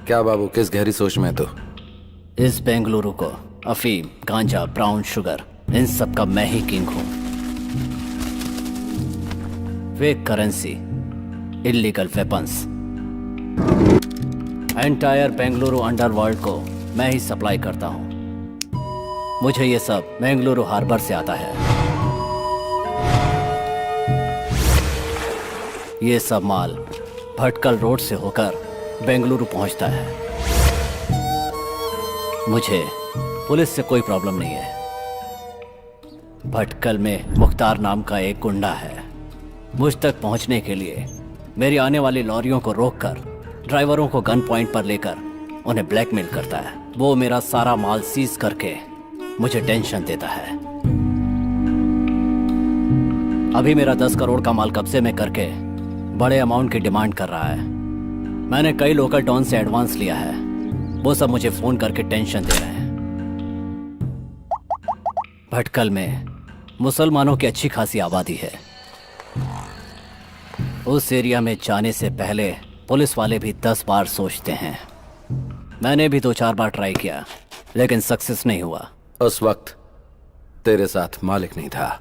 क्या बाबू, किस गहरी सोच में तू? इस बेंगलुरु को अफीम, गांजा, ब्राउन शुगर, इन सब का मैं ही किंग हूं। Fake currency, illegal weapons, entire Bengaluru underworld को मैं ही सप्लाई करता हूं। मुझे ये सब बेंगलुरु हार्बर से आता है। ये सब माल भटकल रोड से होकर बेंगलुरु पहुंचता है। मुझे पुलिस से कोई प्रॉब्लम नहीं है। भटकल में मुख्तार नाम का एक गुंडा है। मुझ तक पहुंचने के लिए मेरी आने वाली लॉरियों को रोककर ड्राइवरों को गन पॉइंट पर लेकर उन्हें ब्लैकमेल करता है। वो मेरा सारा माल सीज करके मुझे टेंशन देता है। अभी मेरा 10 करोड़ का माल कब्जे में करके बड़े अमाउंट की डिमांड कर रहा है। मैंने कई लोकल डॉन से एडवांस लिया है, वो सब मुझे फोन करके टेंशन दे रहे हैं। भटकल में मुसलमानों की अच्छी खासी आबादी है। उस एरिया में जाने से पहले पुलिस वाले भी 10 बार सोचते हैं। मैंने भी 2-4 बार ट्राई किया, लेकिन सक्सेस नहीं हुआ। उस वक्त तेरे साथ मालिक नहीं था।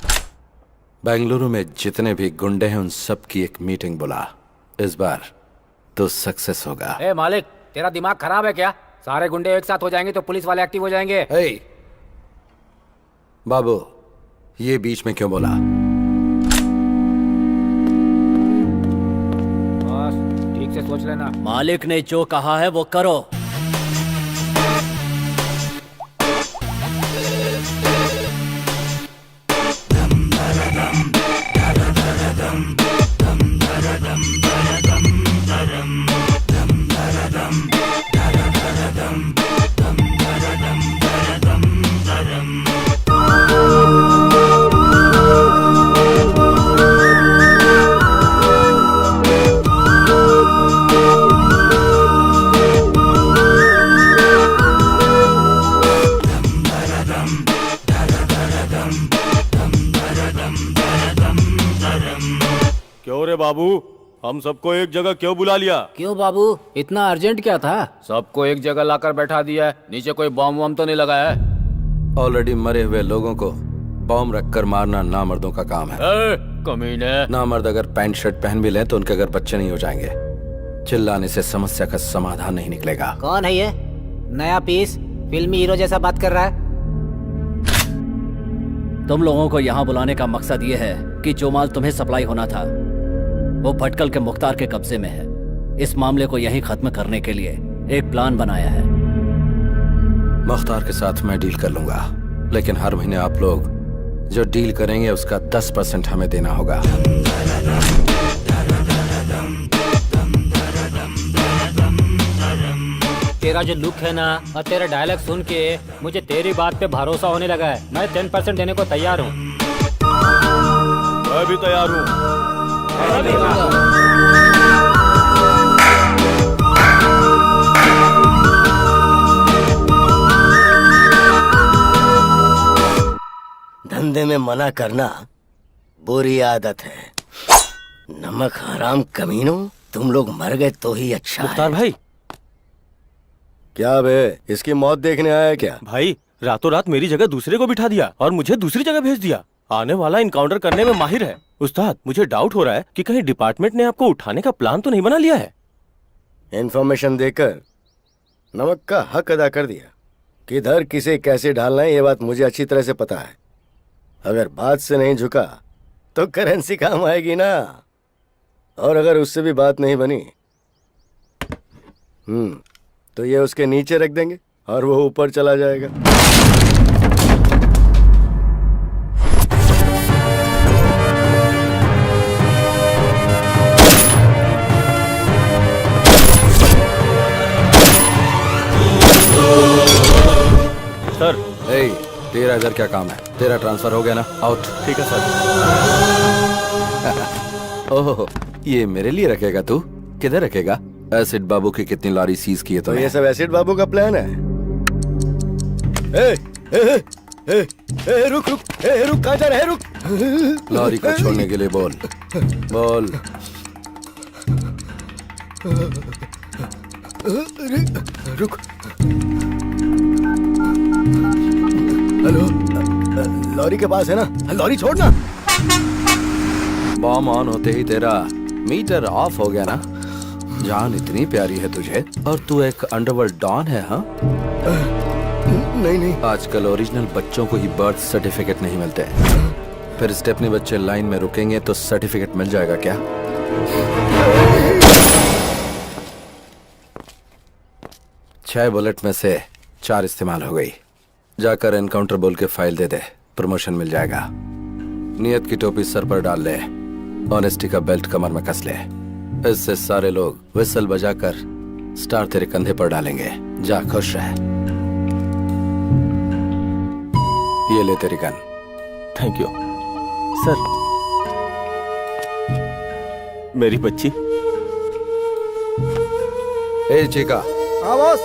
बेंगलुरु में जितने भी गुंडे हैं उन सब की एक मीटिंग बुला। इस बार तो सक्सेस होगा। ए मालिक, तेरा दिमाग खराब है क्या? सारे गुंडे एक साथ हो जाएंगे तो पुलिस वाले एक्टिव हो जाएंगे। बाबू, ये बीच में क्यों बोला? बस ठीक से सोच लेना। मालिक ने जो कहा है वो करो। क्यों रे बाबू, हम सबको एक जगह क्यों बुला लिया? क्यों बाबू, इतना अर्जेंट क्या था? सबको एक जगह लाकर बैठा दिया है, नीचे कोई बॉम्ब वॉम्ब तो नहीं लगाया है? ऑलरेडी मरे हुए लोगों को बॉम्ब रखकर मारना नामर्दों का काम है। कमीने। नामर्द अगर पैंट शर्ट पहन भी लें तो उनके अगर बच्चे नहीं हो जाएंगे। चिल्लाने से समस्या का समाधान नहीं निकलेगा। कौन है ये नया पीस, फिल्मी हीरो जैसा बात कर रहा है? तुम लोगों को यहाँ बुलाने का मकसद ये है कि जो माल तुम्हें सप्लाई होना था वो भटकल के मुख्तार के कब्जे में है। इस मामले को यहीं खत्म करने के लिए एक प्लान बनाया है। मुख्तार के साथ मैं डील कर लूंगा, लेकिन हर महीने आप लोग जो डील करेंगे उसका 10% हमें देना होगा। तेरा जो लुक है ना और तेरा डायलॉग सुन के मुझे तेरी बात पे भरोसा होने लगा है। मैं 10% देने को तैयार हूँ। मैं भी तैयार हूँ। धंधे में मना करना बुरी आदत है। नमक हराम कमीनों, तुम लोग मर गए तो ही अच्छा मुख्तार है। भाई, क्या बे, इसकी मौत देखने आया है क्या? भाई रातों रात मेरी जगह दूसरे को बिठा दिया और मुझे दूसरी जगह भेज दिया। आने वाला इनकाउंटर करने में माहिर है। उस्ताद, मुझे डाउट हो रहा है कि कहीं डिपार्टमेंट ने आपको उठाने का प्लान तो नहीं बना लिया है। इन्फॉर्मेशन देकर नमक का हक अदा कर दिया। किधर किसे कैसे ढालना है ये बात मुझे अच्छी तरह से पता है। अगर बात से नहीं झुका तो करेंसी काम आएगी ना, और अगर उससे भी बात नहीं बनी तो ये उसके नीचे रख देंगे और वो ऊपर चला जाएगा। सर, तेरा इधर क्या काम है? तेरा ट्रांसफर हो गया ना? आउट। ठीक है सर। ओह, ये मेरे लिए रखेगा तू? किधर रखेगा? एसिड बाबू की कितनी लॉरी सीज की है तो ये सब एसिड बाबू का प्लान है? रुक रुक रुक, कहाँ जा रहा है? रुक। लॉरी को छोड़ने के लिए बोल। बोल। रुक। हेलो, लॉरी के पास है ना? लॉरी छोड़ना। बॉम्ब ऑन होते ही तेरा मीटर ऑफ हो गया ना? जान इतनी प्यारी है तुझे और तू एक अंडरवर्ल्ड डॉन है? हाँ, नहीं। आजकल ओरिजिनल बच्चों को ही बर्थ सर्टिफिकेट नहीं मिलते। फिर स्टेपनी बच्चे लाइन में रुकेंगे तो सर्टिफिकेट मिल जाएगा क्या? 6 बुलेट में से 4 इस्तेमाल हो गई। जाकर एनकाउंटर बोल के फाइल दे दे, प्रमोशन मिल जाएगा। नियत की टोपी सर पर डाल ले, ऑनेस्टी का बेल्ट कमर में कस ले। इससे सारे लोग विसल बजाकर स्टार तेरे कंधे पर डालेंगे। जा, खुश रह। ये ले तेरी गन। Thank you sir. मेरी बच्ची। ए चिका। हाँ boss.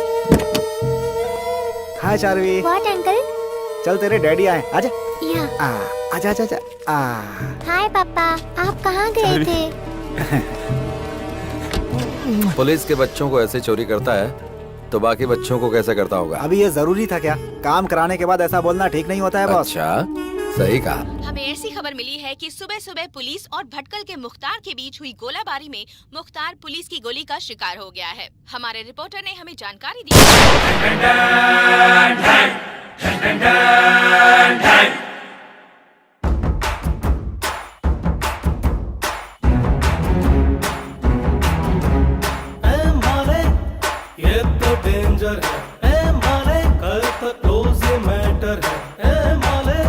Hi Charvi. What uncle? चल तेरे डैडी आए, आजा। या। आजा आजा आजा। हाय पापा, आप कहाँ गए थे? पुलिस के बच्चों को ऐसे चोरी करता है तो बाकी बच्चों को कैसे करता होगा? अभी ये जरूरी था क्या? काम कराने के बाद ऐसा बोलना ठीक नहीं होता है बॉस। अच्छा, सही कहा। हमें ऐसी खबर मिली है कि सुबह सुबह पुलिस और भटकल के मुख्तार के बीच हुई गोलाबारी में मुख्तार पुलिस की गोली का शिकार हो गया है। हमारे रिपोर्टर ने हमें जानकारी दी। ये तो डेंजर है ए माले, कल तक रोज ये मैटर है ए माले,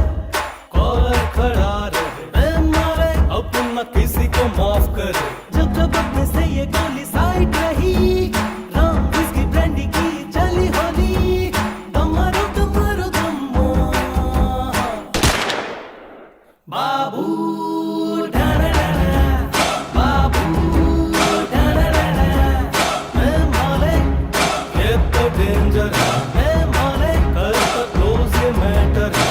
कॉलर खड़ा रहे ए माले, अब न किसी को माफ करे। जब जब अपने से ये गोली साइड रही, राम इसकी ब्रांडी की चली होली, दमारो दमारो दम्मा बाबू डेंजर है माले, कल तक रोज ये मैटर है।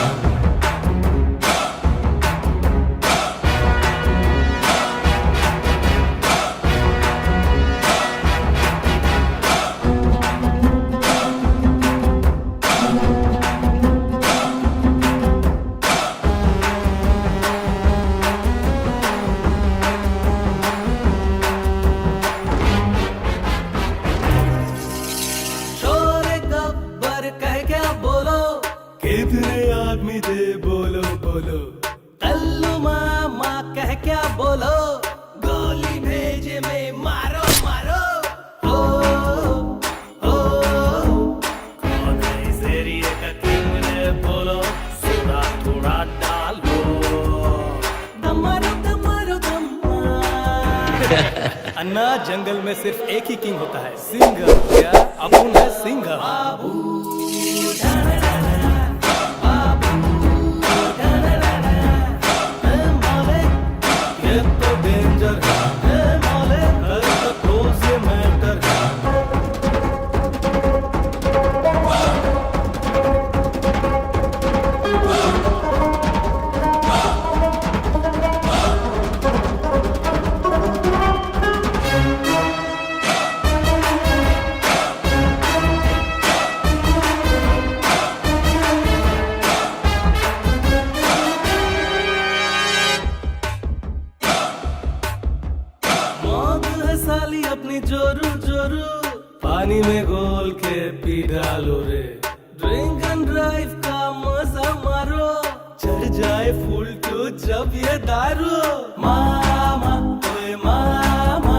किधरे आदमी दे बोलो बोलो, कल्लू मामा कह क्या बोलो, गोली भेजे में मारो मारो। अन्ना जंगल में सिर्फ एक ही किंग होता है, सिंह। क्या अपुन है सिंह? ये तो डेंजर है माले, कल तक रोज ये मैटर है। मौत है साली अपनी जोरू जोरू, पानी में घोल के पी डालो रे। ड्रिंक एंड ड्राइव का मजा मारो, चढ़ जाए फुल टू जब ये दारू। मामा ओए मामा,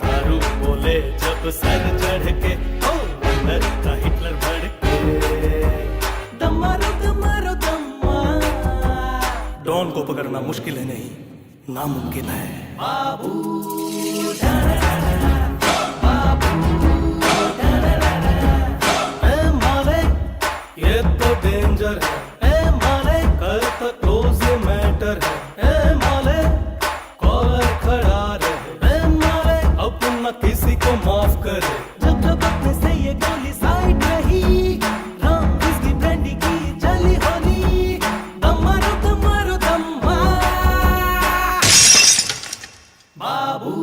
दारू बोले जब सर चढ़ के, ओ अंदर का हिटलर बढ़ के। दम मारो दम मारो दम मार। डॉन को पकड़ना मुश्किल है नहीं, नामुमकिन है। बाबू ये तो डेंजर है ए माले, कल तक रोज ये मैटर है ए माले। कॉलर खड़ा रहे ए माले, अपन न किसी को माफ करे। जब जब अपने से ये गोली साइड रही, राम इसकी ब्रांडी की जली होली। दम मारो दम मारो दम मार। बाबू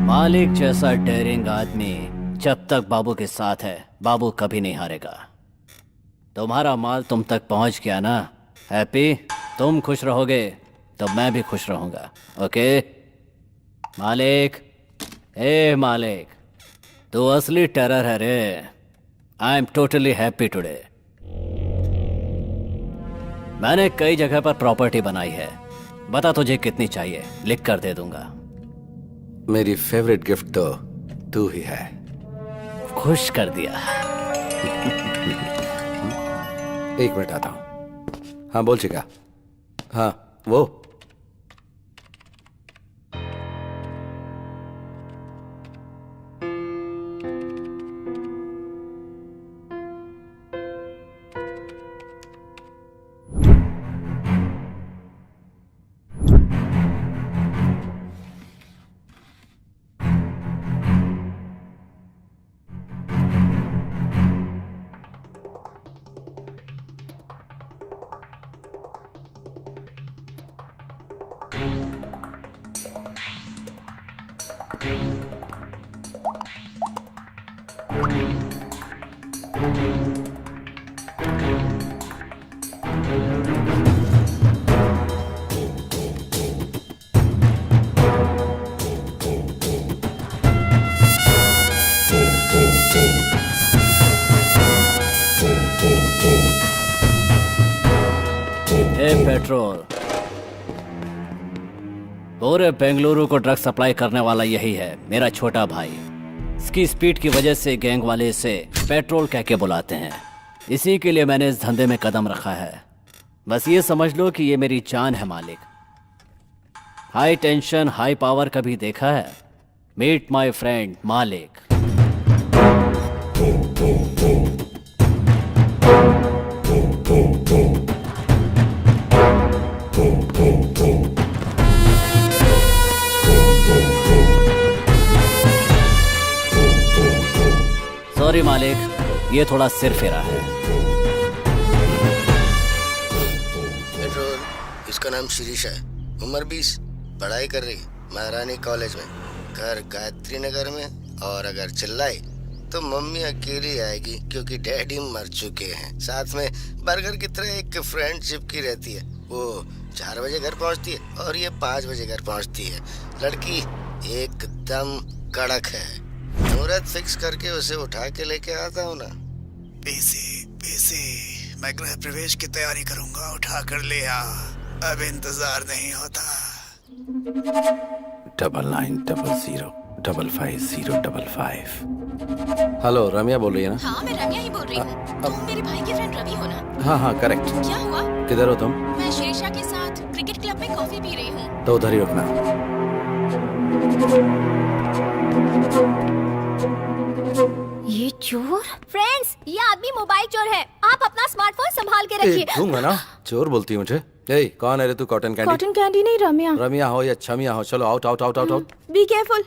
मालिक जैसा डेयरिंग आदमी जब तक बाबू के साथ है, बाबू कभी नहीं हारेगा। तुम्हारा माल तुम तक पहुंच गया ना हैप्पी? तुम खुश रहोगे तो मैं भी खुश रहूंगा। ओके मालिक? ए मालिक, तू असली टेरर है रे। I am totally happy today. मैंने कई जगह पर प्रॉपर्टी बनाई है, बता तुझे कितनी चाहिए, लिख कर दे दूंगा। मेरी फेवरेट गिफ्ट तो तू ही है। खुश कर दिया। एक मिनट आता हूं। हाँ बोल चिका। हाँ वो पेट्रोल पूरे बेंगलुरु को ड्रग सप्लाई करने वाला यही है, मेरा छोटा भाई। इसकी स्पीड की वजह से गैंग वाले इसे पेट्रोल कह के बुलाते हैं। इसी के लिए मैंने इस धंधे में कदम रखा है। बस ये समझ लो कि ये मेरी जान है मालिक। हाई टेंशन हाई पावर कभी देखा है? मीट माय फ्रेंड मालिक। सॉरी मालिक, ये थोड़ा सिर फेरा है। पेट्रोल, इसका नाम शिरीष है, उम्र 20, पढ़ाई कर रही महारानी कॉलेज में, घर गायत्री नगर में। और अगर चिल्लाई तो मम्मी अकेली आएगी क्योंकि डैडी मर चुके हैं। साथ में बर्गर की तरह एक फ्रेंड चिपकी रहती है, वो 4 बजे घर पहुंचती है और ये 5 बजे घर पहुंचती है। लड़की एकदम कड़क है। मुहूर्त फिक्स करके उसे उठा के लेके आता हूँ ना। पीसी, मैं गृह प्रवेश की तैयारी करूंगा, उठा कर लिया। अब इंतजार नहीं होता। 9900550555। हेलो, रम्या बोल रही है ना? हाँ, मैं रम्या ही बोल रही हूँ। तुम मेरे भाई की फ्रेंड रवि हो ना? हाँ हाँ करेक्ट। क्या हुआ? किधर हो तुम? मैं शेरशाह के साथ क्रिकेट क्लब में कॉफी पी रही हूँ। तो उधर ही रुकना। ये चोर? फ्रेंड्स, ये आदमी मोबाइल चोर है। आप अपना स्मार्टफोन संभाल के रखिए। दूंगा ना। चोर बोलती है मुझे। ए, कौन है रे तू? Cotton candy? कॉटन कैंडी नहीं, रम्या। रम्या हो या छमिया हो, चलो out out out out out. Be careful.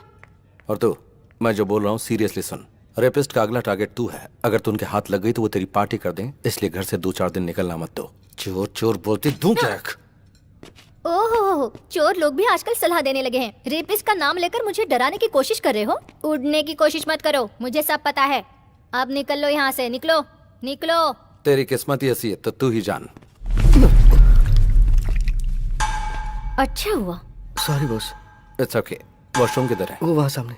और तू, मैं जो बोल रहा हूँ सीरियसली सुन। रेपिस्ट का अगला टारगेट तू है। अगर तू उनके हाथ लग गई तो वो तेरी पार्टी कर दें, इसलिए घर से 2-4 दिन निकलना मत दो। चोर चोर बोलती दूं क्या? ओहो, चोर लोग भी आजकल सलाह देने लगे हैं। रेपिस्ट का नाम लेकर मुझे डराने की कोशिश कर रहे हो? उड़ने की कोशिश मत करो, मुझे सब पता है। अब निकल लो यहाँ से, निकलो निकलो। तेरी किस्मत ही ऐसी है तो तू ही जान। अच्छा हुआ। Sorry boss. It's okay. Washroom किधर है? वो वहाँ सामने।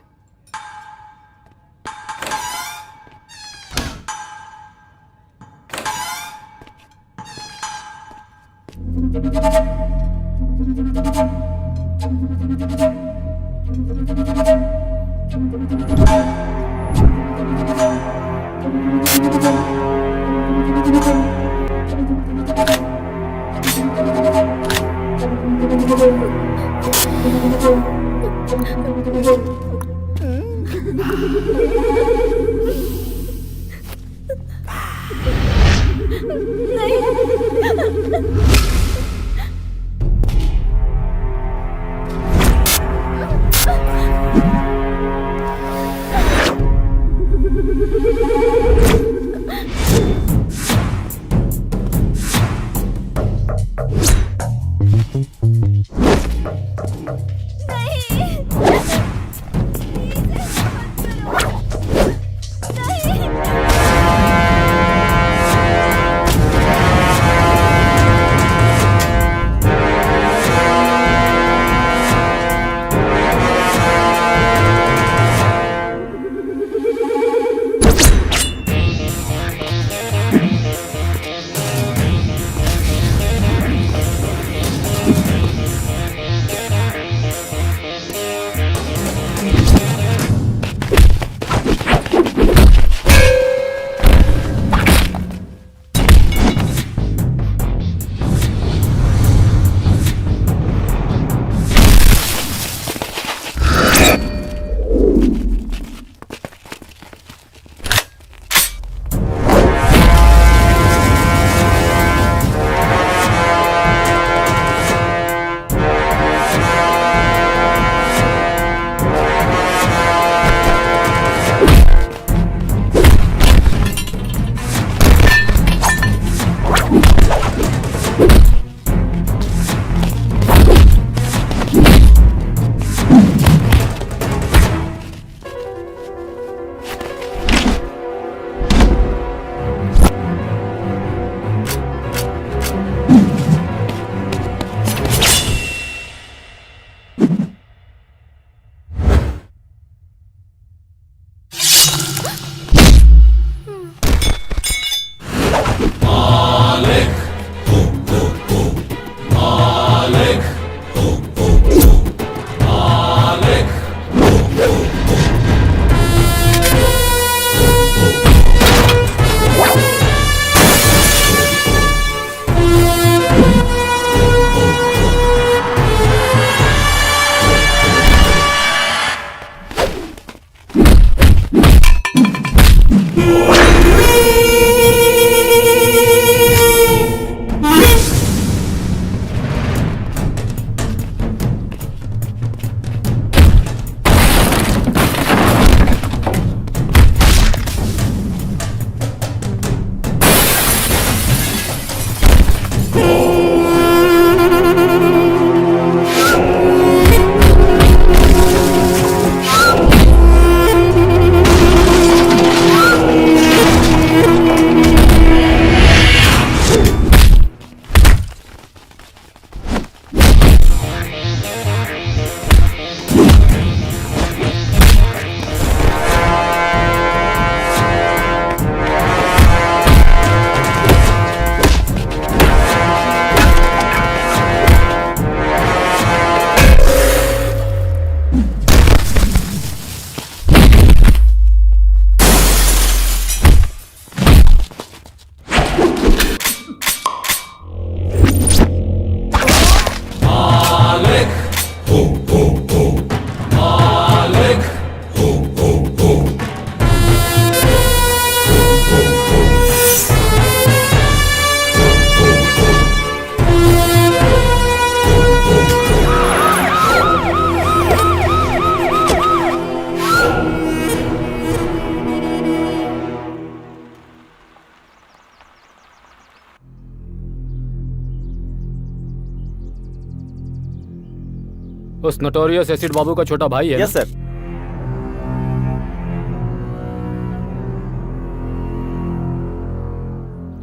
उस नोटोरियस एसिड बाबू का छोटा भाई है यस ना? सर।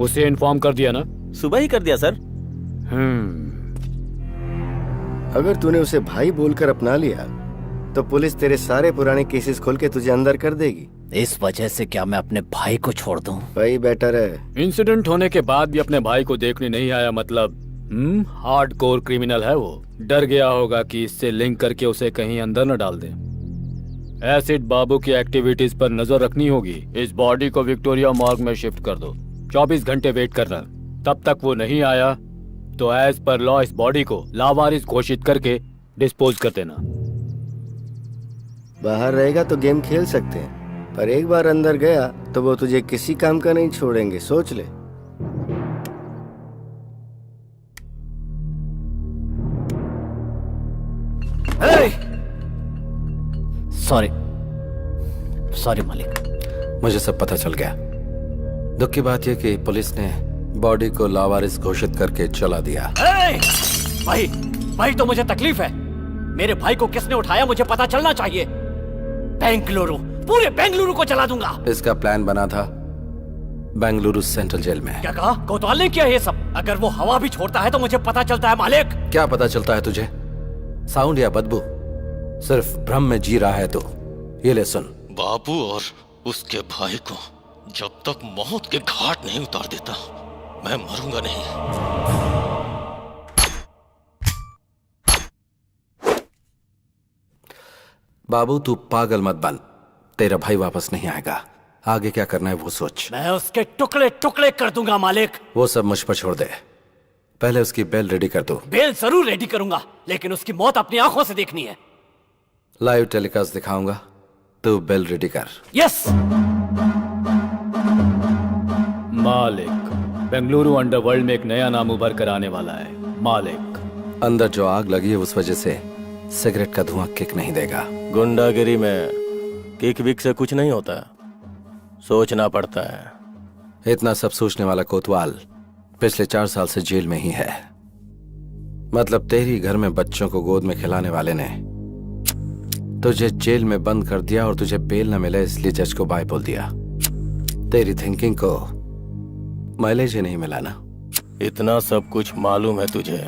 उसे इन्फॉर्म कर दिया ना? सुबह ही कर दिया सर। अगर तूने उसे भाई बोलकर अपना लिया तो पुलिस तेरे सारे पुराने केसेस खोल के तुझे अंदर कर देगी। इस वजह से क्या मैं अपने भाई को छोड़ दूं? वही बेटर है। इंसिडेंट होने के बाद भी अपने भाई को देखने नहीं आया, मतलब हार्डकोर क्रिमिनल है वो। डर गया होगा कि इससे लिंक करके उसे कहीं अंदर न डाल दे। एसिड बाबू की एक्टिविटीज पर नजर रखनी होगी। इस बॉडी को विक्टोरिया मॉर्ग में शिफ्ट कर दो। 24 घंटे वेट करना। तब तक वो नहीं आया तो एज पर लॉ इस बॉडी को लावारिस घोषित करके डिस्पोज कर देना। बाहर रहेगा तो गेम खेल सकते हैं, पर एक बार अंदर गया तो वो तुझे किसी काम का नहीं छोड़ेंगे, सोच ले। सॉरी मालिक। मुझे सब पता चल गया। दुख की बात यह कि पुलिस ने बॉडी को लावारिस घोषित करके चला दिया। भाई तो मुझे तकलीफ है। मेरे भाई को किसने उठाया मुझे पता चलना चाहिए। बेंगलुरु, पूरे बेंगलुरु को जला दूंगा। इसका प्लान बना था बेंगलुरु सेंट्रल जेल में। क्या कहा? कोतवाल ने किया ये सब? अगर वो हवा भी छोड़ता है तो मुझे पता चलता है मालिक। क्या पता चलता है तुझे? साउंड या बदबू? सिर्फ भ्रम में जी रहा है तो ये ले सुन। बाबू और उसके भाई को जब तक मौत के घाट नहीं उतार देता मैं मरूंगा नहीं। बाबू तू पागल मत बन, तेरा भाई वापस नहीं आएगा। आगे क्या करना है वो सोच। मैं उसके टुकड़े टुकड़े कर दूंगा मालिक। वो सब मुझ पर छोड़ दे, पहले उसकी बेल रेडी कर दो। बेल जरूर रेडी करूंगा, लेकिन उसकी मौत अपनी आंखों से देखनी है। लाइव टेलीकास्ट दिखाऊंगा, तू बेल रेडी कर। यस मालिक, बेंगलुरु अंडरवर्ल्ड में एक नया नाम उभर कर आने वाला है। मालिक, अंदर जो आग लगी है उस वजह से सिगरेट का धुआं किक नहीं देगा। गुंडागिरी में किक विक से कुछ नहीं होता, सोचना पड़ता है। इतना सब सोचने वाला कोतवाल पिछले 4 साल से जेल में ही है। मतलब तेरी घर में बच्चों को गोद में खिलाने वाले ने तुझे जेल में बंद कर दिया और तुझे बेल न मिले इसलिए जज को बाय बोल दिया। तेरी थिंकिंग को माइलेज ही नहीं मिला ना। इतना सब कुछ मालूम है तुझे,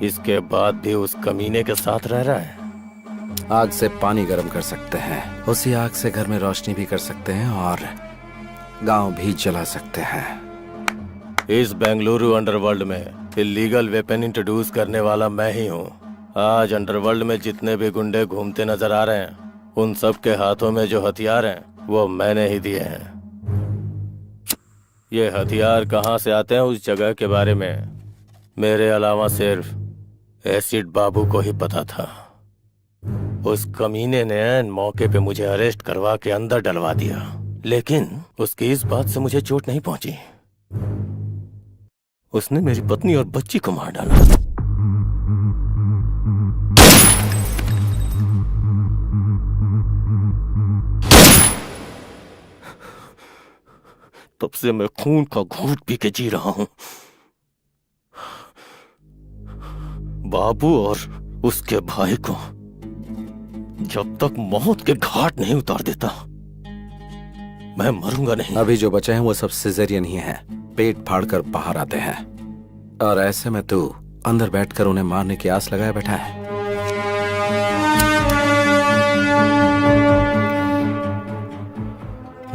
इसके बाद भी उस कमीने के साथ रह रहा है। आग से पानी गर्म कर सकते हैं, उसी आग से घर में रोशनी भी कर सकते हैं और गांव भी जला सकते हैं। इस बेंगलुरु अंडरवर्ल्ड में इलीगल वेपन इंट्रोड्यूस करने वाला मैं ही हूँ। आज अंडरवर्ल्ड में जितने भी गुंडे घूमते नजर आ रहे हैं उन सब के हाथों में जो हथियार हैं वो मैंने ही दिए हैं। ये हथियार कहाँ से आते हैं उस जगह के बारे में मेरे अलावा सिर्फ एसिड बाबू को ही पता था। उस कमीने ने ऐन मौके पे मुझे अरेस्ट करवा के अंदर डलवा दिया, लेकिन उसकी इस बात से मुझे चोट नहीं पहुंची। उसने मेरी पत्नी और बच्ची को मार डाला। तब से मैं खून का घूंट पी के जी रहा हूं। बाबू और उसके भाई को जब तक मौत के घाट नहीं उतार देता मैं मरूंगा नहीं। अभी जो बचे हैं वो सब सिजेरियन ही हैं, पेट फाड़कर बाहर आते हैं। और ऐसे में तू अंदर बैठकर उन्हें मारने की आस लगाए बैठा है।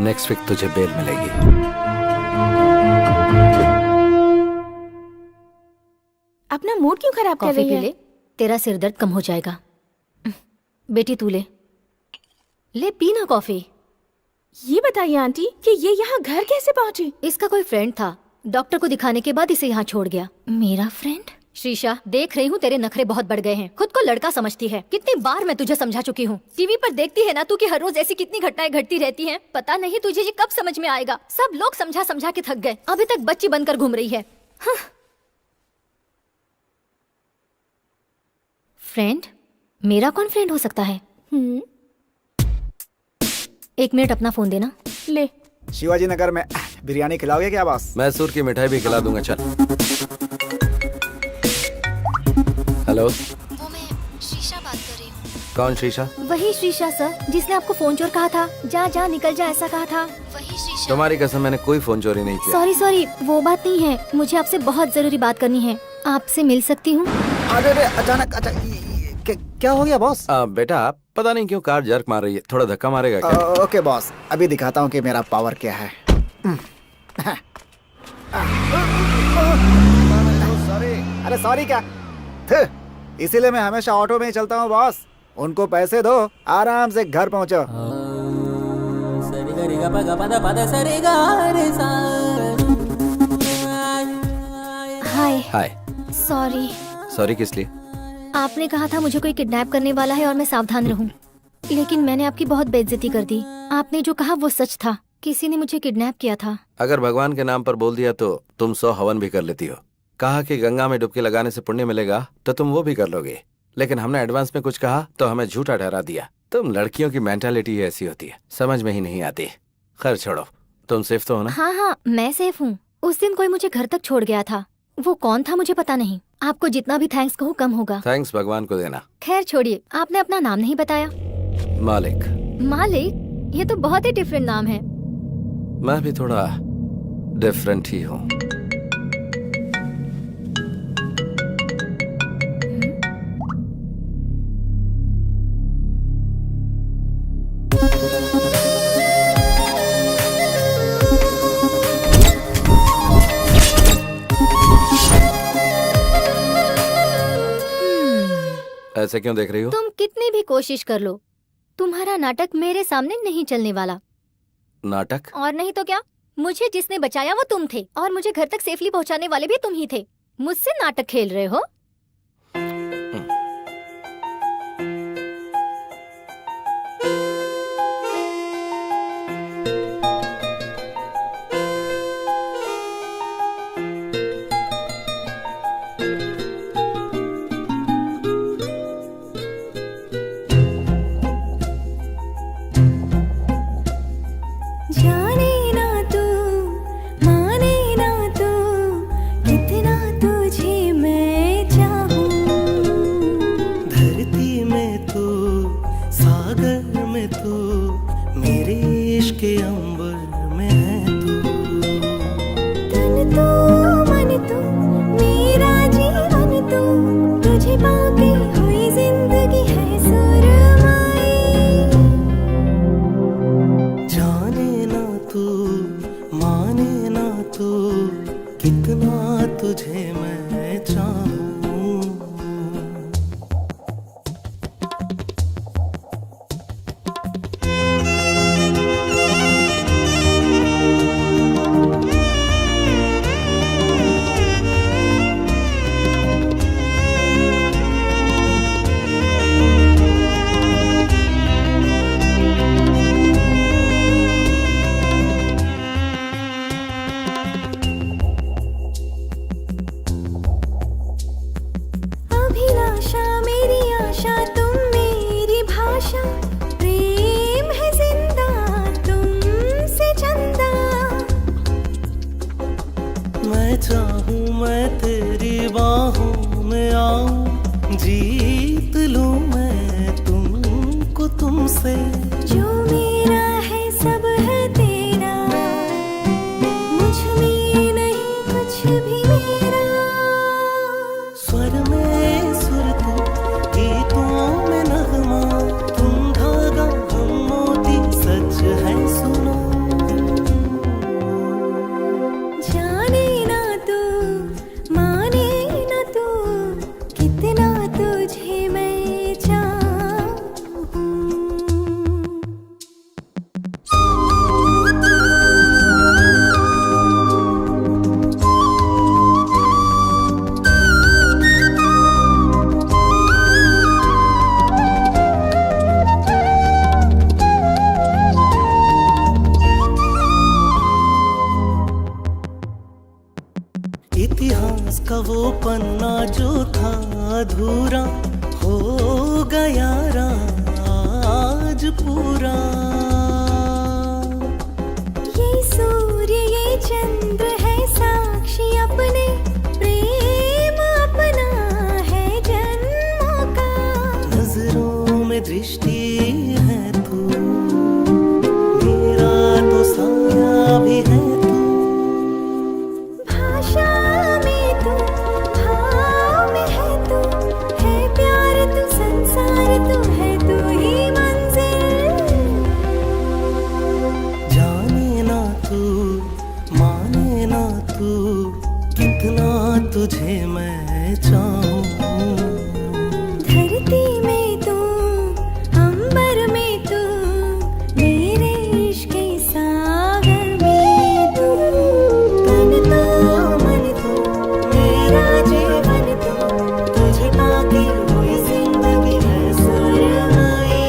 नेक्स्ट वीक तुझे बेल मिलेगी। अपना मूड क्यों खराब कर कॉफी रही पी है? ले, तेरा सिर दर्द कम हो जाएगा। बेटी तू ले पी ना कॉफी। ये बताइए आंटी कि ये यहाँ घर कैसे पहुँची? इसका कोई फ्रेंड था, डॉक्टर को दिखाने के बाद इसे यहाँ छोड़ गया। मेरा फ्रेंड? श्रीशा, देख रही हूँ तेरे नखरे बहुत बढ़ गए हैं। खुद को लड़का समझती है। कितनी बार मैं तुझे समझा चुकी हूँ। टीवी पर देखती है ना तू कि हर रोज ऐसी कितनी घटनाएं घटती रहती हैं। पता नहीं तुझे ये कब समझ में आएगा। सब लोग समझा समझा के थक गए, अभी तक बच्ची बनकर घूम रही है। हाँ। फ्रेंड? मेरा कौन फ्रेंड हो सकता है? 1 मिनट अपना फोन देना। ले। शिवाजी नगर में बिरयानी खिलाओगे क्या बॉस? मैसूर की मिठाई भी खिला दूंगा। चल। वो हेलो, मैं शीशा बात कौन शीशा? वही शीशा सर, जिसने आपको फोन चोर कहा था। जा जा निकल जा ऐसा कहा था। वही शीशा। तुम्हारी कसम, मैंने कोई फोन चोरी नहीं किया। सॉरी सॉरी, वो बात नहीं है। मुझे आपसे बहुत जरूरी बात करनी है। आपसे मिल सकती हूँ? अरे अरे अचानक क्या हो गया बॉस? बेटा पता नहीं क्यों कार जर्क मार रही है, थोड़ा धक्का मारेगा क्या? ओके बॉस, अभी दिखाता हूँ कि मेरा पावर क्या है। अरे सॉरी क्या, इसीलिए मैं हमेशा ऑटो में ही चलता हूँ बॉस। उनको पैसे दो, आराम से घर पहुँचो। हाय। हाय। सॉरी। सॉरी किस लिए? आपने कहा था मुझे कोई किडनैप करने वाला है और मैं सावधान रहूं, लेकिन मैंने आपकी बहुत बेइज्जती कर दी। आपने जो कहा वो सच था, किसी ने मुझे किडनैप किया था। अगर भगवान के नाम पर बोल दिया तो तुम 100 हवन भी कर लेती हो। कहा कि गंगा में डुबकी लगाने से पुण्य मिलेगा तो तुम वो भी कर लोगे, लेकिन हमने एडवांस में कुछ कहा तो हमें झूठा ठहरा दिया। तुम लड़कियों की मेंटालिटी ऐसी होती है, समझ में ही नहीं आती। खैर छोड़ो, तुम सेफ तो हो ना? हाँ हाँ मैं सेफ हूँ। उस दिन कोई मुझे घर तक छोड़ गया था, वो कौन था मुझे पता नहीं। आपको जितना भी थैंक्स कहूँ कम होगा। थैंक्स भगवान को देना। खैर छोड़िए, आपने अपना नाम नहीं बताया। मालिक। मालिक? ये तो बहुत ही डिफरेंट नाम है। मैं भी थोड़ा डिफरेंट ही हूँ। ऐसे क्यों देख रही हो? तुम कितनी भी कोशिश कर लो, तुम्हारा नाटक मेरे सामने नहीं चलने वाला। नाटक? और नहीं तो क्या, मुझे जिसने बचाया वो तुम थे और मुझे घर तक सेफली पहुंचाने वाले भी तुम ही थे। मुझसे नाटक खेल रहे हो? जाने ना तू, माने ना तू, कितना तुझे मैं चाहूं। धरती में तू, सागर में तू, मेरे इश्क के अंबर में है तू। तन तू, मन तू, मेरा जीवन तू, तुझे पाके हुई जिंदगी है सुरमाई। जाने ना तू, माने ना तू, कितना तुझे मैं चाहूं। अभिलाषा मेरी आशा, तुम मेरी भाषा, प्रेम है जिंदा तुमसे चंदा। मैं चाहूं मैं तेरी बाहों में आऊं, जीत लूं मैं तुमको तुमसे। जो मेरा है सब है तेरा, मुझ में नहीं कुछ भी मेरा। स्वर में सुर तू, गीतों में नगमा, तुम धागा हम मोती, सच है सुनो। जाने ना तू, माने ना तू, कितना तुझे मैं चाहूं। इतिहास का वो पन्ना जो था अधूरा, हो गया आज पूरा। ये सूर्य ये चंद्र है साक्षी अपने, प्रेम अपना है जन्मों का। नजरों में मैं चाहूं। धरती में तू, अंबर में तू, मेरे इश्क के सागर में तू। मन तू, मेरा जीवन तू, तुझे पाके हुई जिंदगी है सुरमई।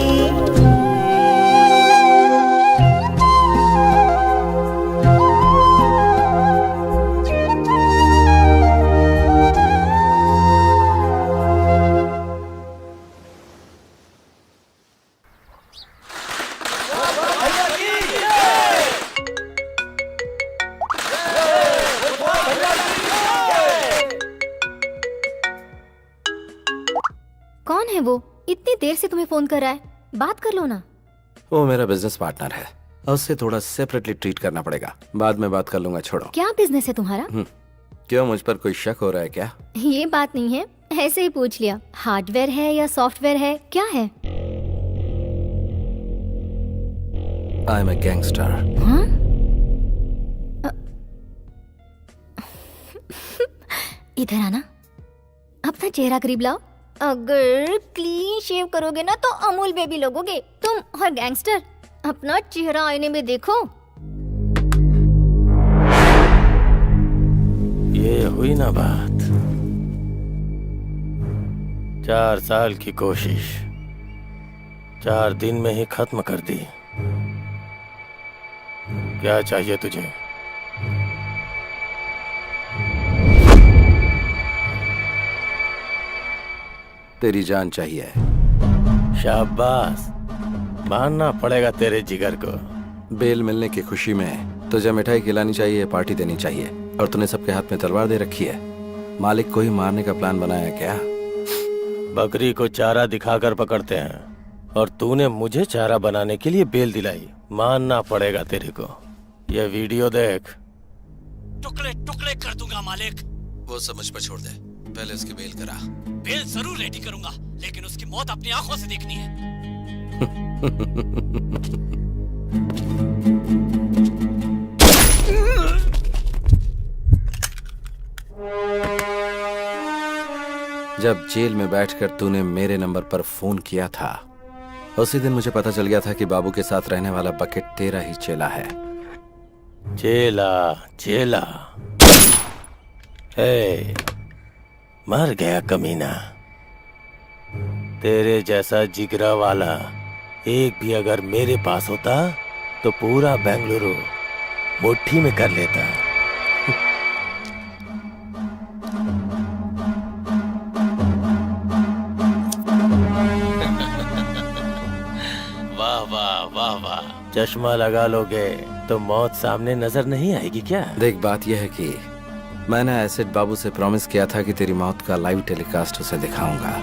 कौन है वो? इतनी देर से तुम्हें फोन कर रहा है, बात कर लो ना। वो मेरा बिजनेस पार्टनर है, उससे थोड़ा सेपरेटली ट्रीट करना पड़ेगा। बाद में बात कर लूंगा, छोड़ो। क्या बिजनेस है तुम्हारा? क्यों, मुझ पर कोई शक हो रहा है क्या? ये बात नहीं है, ऐसे ही पूछ लिया। हार्डवेयर है या सॉफ्टवेयर है, क्या है? I am a gangster. हाँ? इधर आना, अपना चेहरा करीब लाओ। अगर क्लीन शेव करोगे ना तो अमूल बेबी लगोगे तुम। और गैंगस्टर, अपना चेहरा आईने में देखो। ये हुई ना बात। 4 साल की कोशिश 4 दिन में ही खत्म कर दी। क्या चाहिए तुझे? तेरी जान चाहिए। शाबाश, मानना पड़ेगा तेरे जिगर को। बेल मिलने की खुशी में तुझे मिठाई खिलानी चाहिए, पार्टी देनी चाहिए, और तूने सबके हाथ में तलवार दे रखी है। मालिक को ही मारने का प्लान बनाया क्या? बकरी को चारा दिखाकर पकड़ते हैं, और तूने मुझे चारा बनाने के लिए बेल दिलाई। मानना पड़ेगा तेरे को। ये वीडियो देख। टुकड़े टुकड़े कर दूंगा मालिक। वो सब मुझ पर छोड़ दे, पहले उसकी बेल करा। बेल जरूर रेडी करूंगा, लेकिन उसकी मौत अपनी आंखों से देखनी है। जब जेल में बैठकर तूने मेरे नंबर पर फोन किया था, उसी दिन मुझे पता चल गया था कि बाबू के साथ रहने वाला बकेट तेरा ही चेला है। चेला चेला, हे, मर गया कमीना। तेरे जैसा जिगरा वाला एक भी अगर मेरे पास होता तो पूरा बेंगलुरु मुट्ठी में कर लेता। वाह वाह वाह वाह, चश्मा लगा लोगे तो मौत सामने नजर नहीं आएगी क्या? देख, बात यह है कि मैंने एसिड बाबू से प्रॉमिस किया था कि तेरी मौत का लाइव टेलीकास्ट उसे दिखाऊंगा।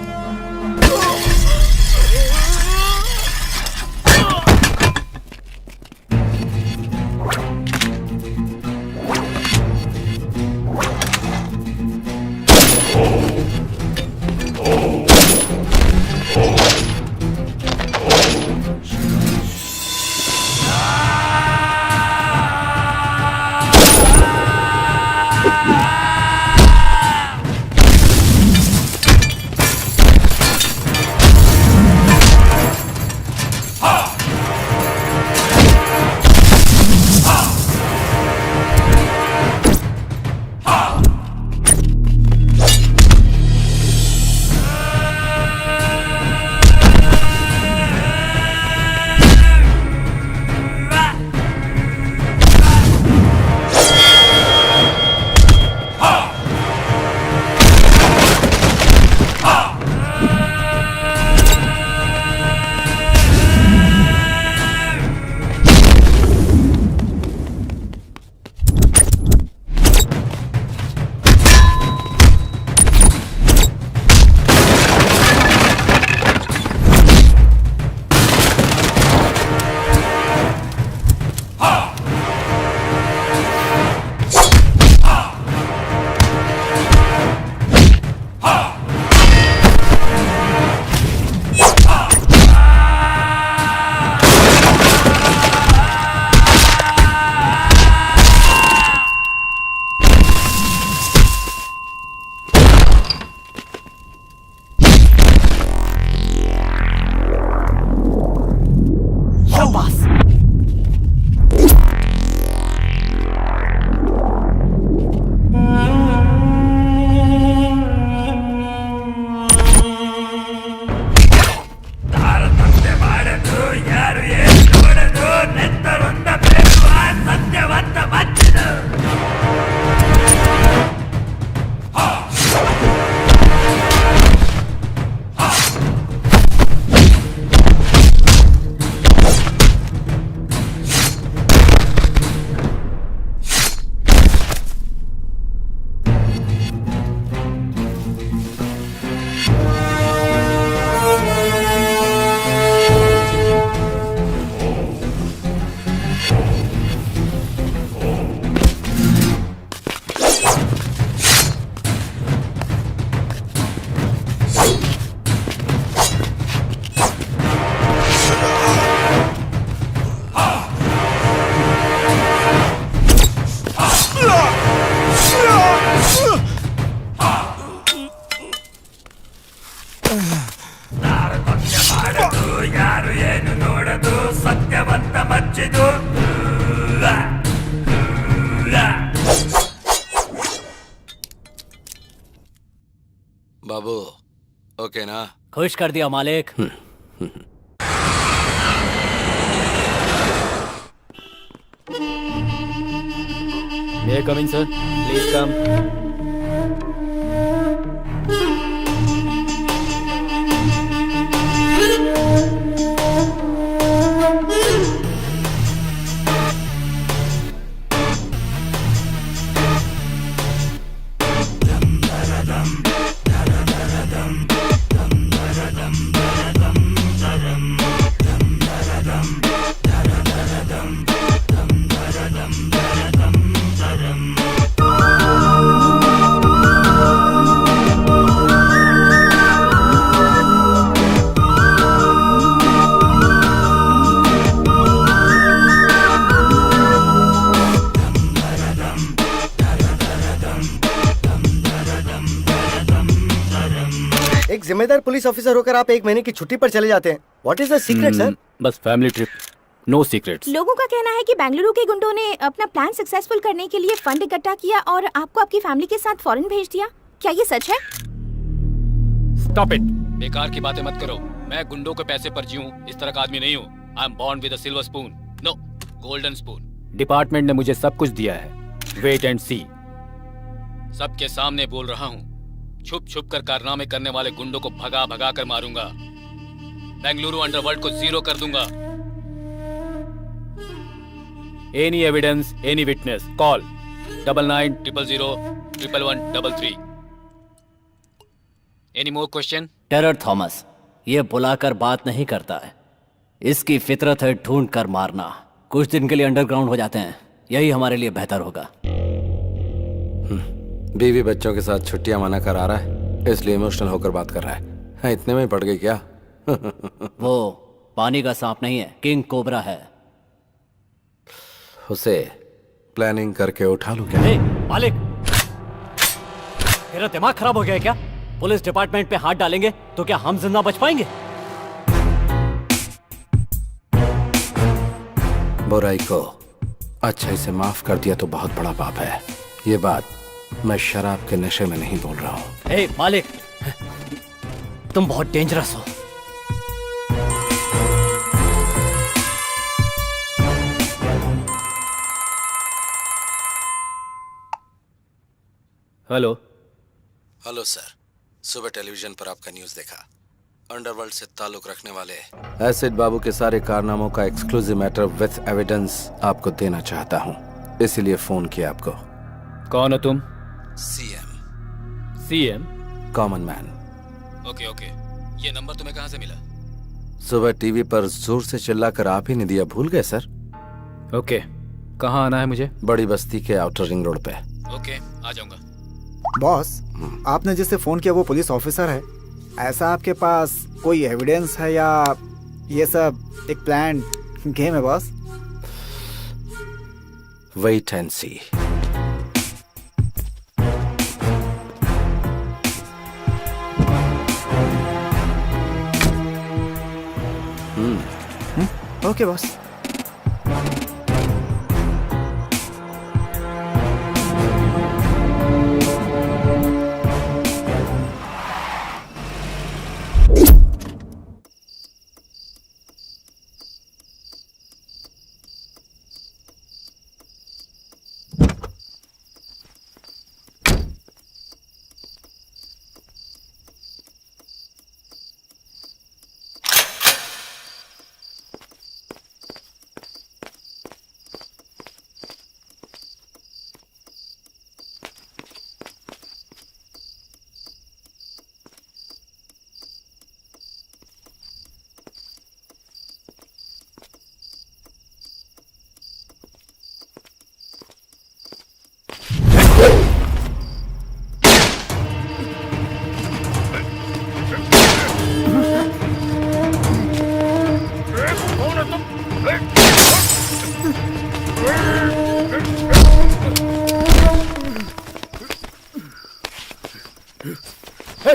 बाबू ओके ना? खुश कर दिया मालिक। May I come in, sir? Please come. एक जिम्मेदार पुलिस ऑफिसर होकर आप 1 महीने की छुट्टी पर चले जाते हैं। What is the secret sir? बस फैमिली ट्रिप, नो सीक्रेट्स। लोगों का कहना है कि बेंगलुरु के गुंडों ने अपना प्लान सक्सेसफुल करने के लिए फंड इकट्ठा किया और आपको आपकी फैमिली के साथ फॉरेन भेज दिया। क्या ये सच है? स्टॉप इट, बेकार की बातें मत करो। मैं गुंडों के पैसे पर जीऊं इस तरह का आदमी नहीं हूँ। I am born with a silver spoon, no golden spoon. Department ने मुझे सब कुछ दिया है। Wait and see. सबके सामने बोल रहा हूँ, छुप छुप कर कारनामे करने वाले गुंडों को भगा भगा कर मारूंगा। बेंगलुरु अंडरवर्ल्ड को जीरो कर दूंगा। Any evidence, any witness, call 9900011133। Any more question? Terror Thomas ये बुलाकर बात नहीं करता है, इसकी फितरत है ढूंढ कर मारना। कुछ दिन के लिए अंडरग्राउंड हो जाते हैं, यही हमारे लिए बेहतर होगा। बीवी बच्चों के साथ छुट्टियां मना कर आ रहा है, इसलिए इमोशनल होकर बात कर रहा है। हाँ, इतने में ही पड़ गई क्या? वो पानी का सांप नहीं है, किंग कोबरा है। उसे प्लानिंग करके उठा लूं क्या? ए, मालिक तेरा दिमाग खराब हो गया है क्या? पुलिस डिपार्टमेंट पे हाथ डालेंगे तो क्या हम जिंदा बच पाएंगे? बुराई को अच्छाई से माफ कर दिया तो बहुत बड़ा पाप है। ये बात मैं शराब के नशे में नहीं बोल रहा हूँ। ए मालिक, तुम बहुत डेंजरस हो। हेलो। हेलो सर, सुबह टेलीविजन पर आपका न्यूज़ देखा। अंडरवर्ल्ड से ताल्लुक रखने वाले एसिड बाबू के सारे कारनामों का एक्सक्लूसिव मैटर विथ एविडेंस आपको देना चाहता हूँ, इसीलिए फोन किया आपको। कौन हो तुम? CM. CM? Common man. Okay okay, ये नंबर तुम्हें कहाँ से मिला? सुबह टीवी पर जोर से चिल्लाकर आप ही ने दिया, भूल गए सर? ओके, कहाँ आना है मुझे? बड़ी बस्ती के आउटर रिंग रोड पे। ओके, आ जाऊंगा। बॉस, आपने जिससे फोन किया वो पुलिस ऑफिसर है। ऐसा आपके पास कोई एविडेंस है या ये सब एक प्लान गेम है boss? Wait and see. Okay boss.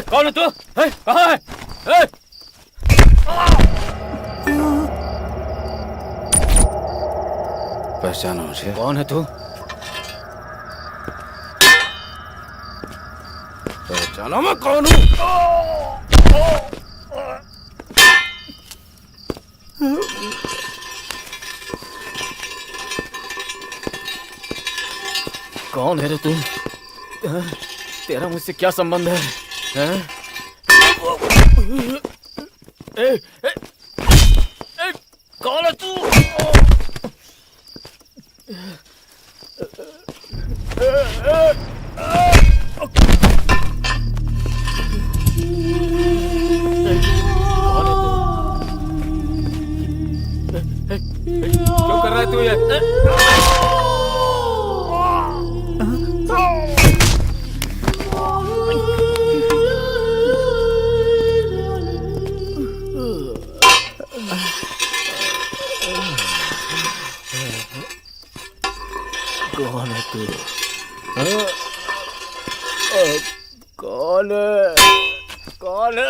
कौन है तू? कहाँ है? पहचानो मुझे। कौन है तू? पहचानो मैं कौन हूँ? कौन है रे तू? तेरा मुझसे क्या संबंध है? हैं? ए, ए, ए, कौन है तू? क्यों कर रहा है तू ये? कौन है तू? कौन है? कौन है?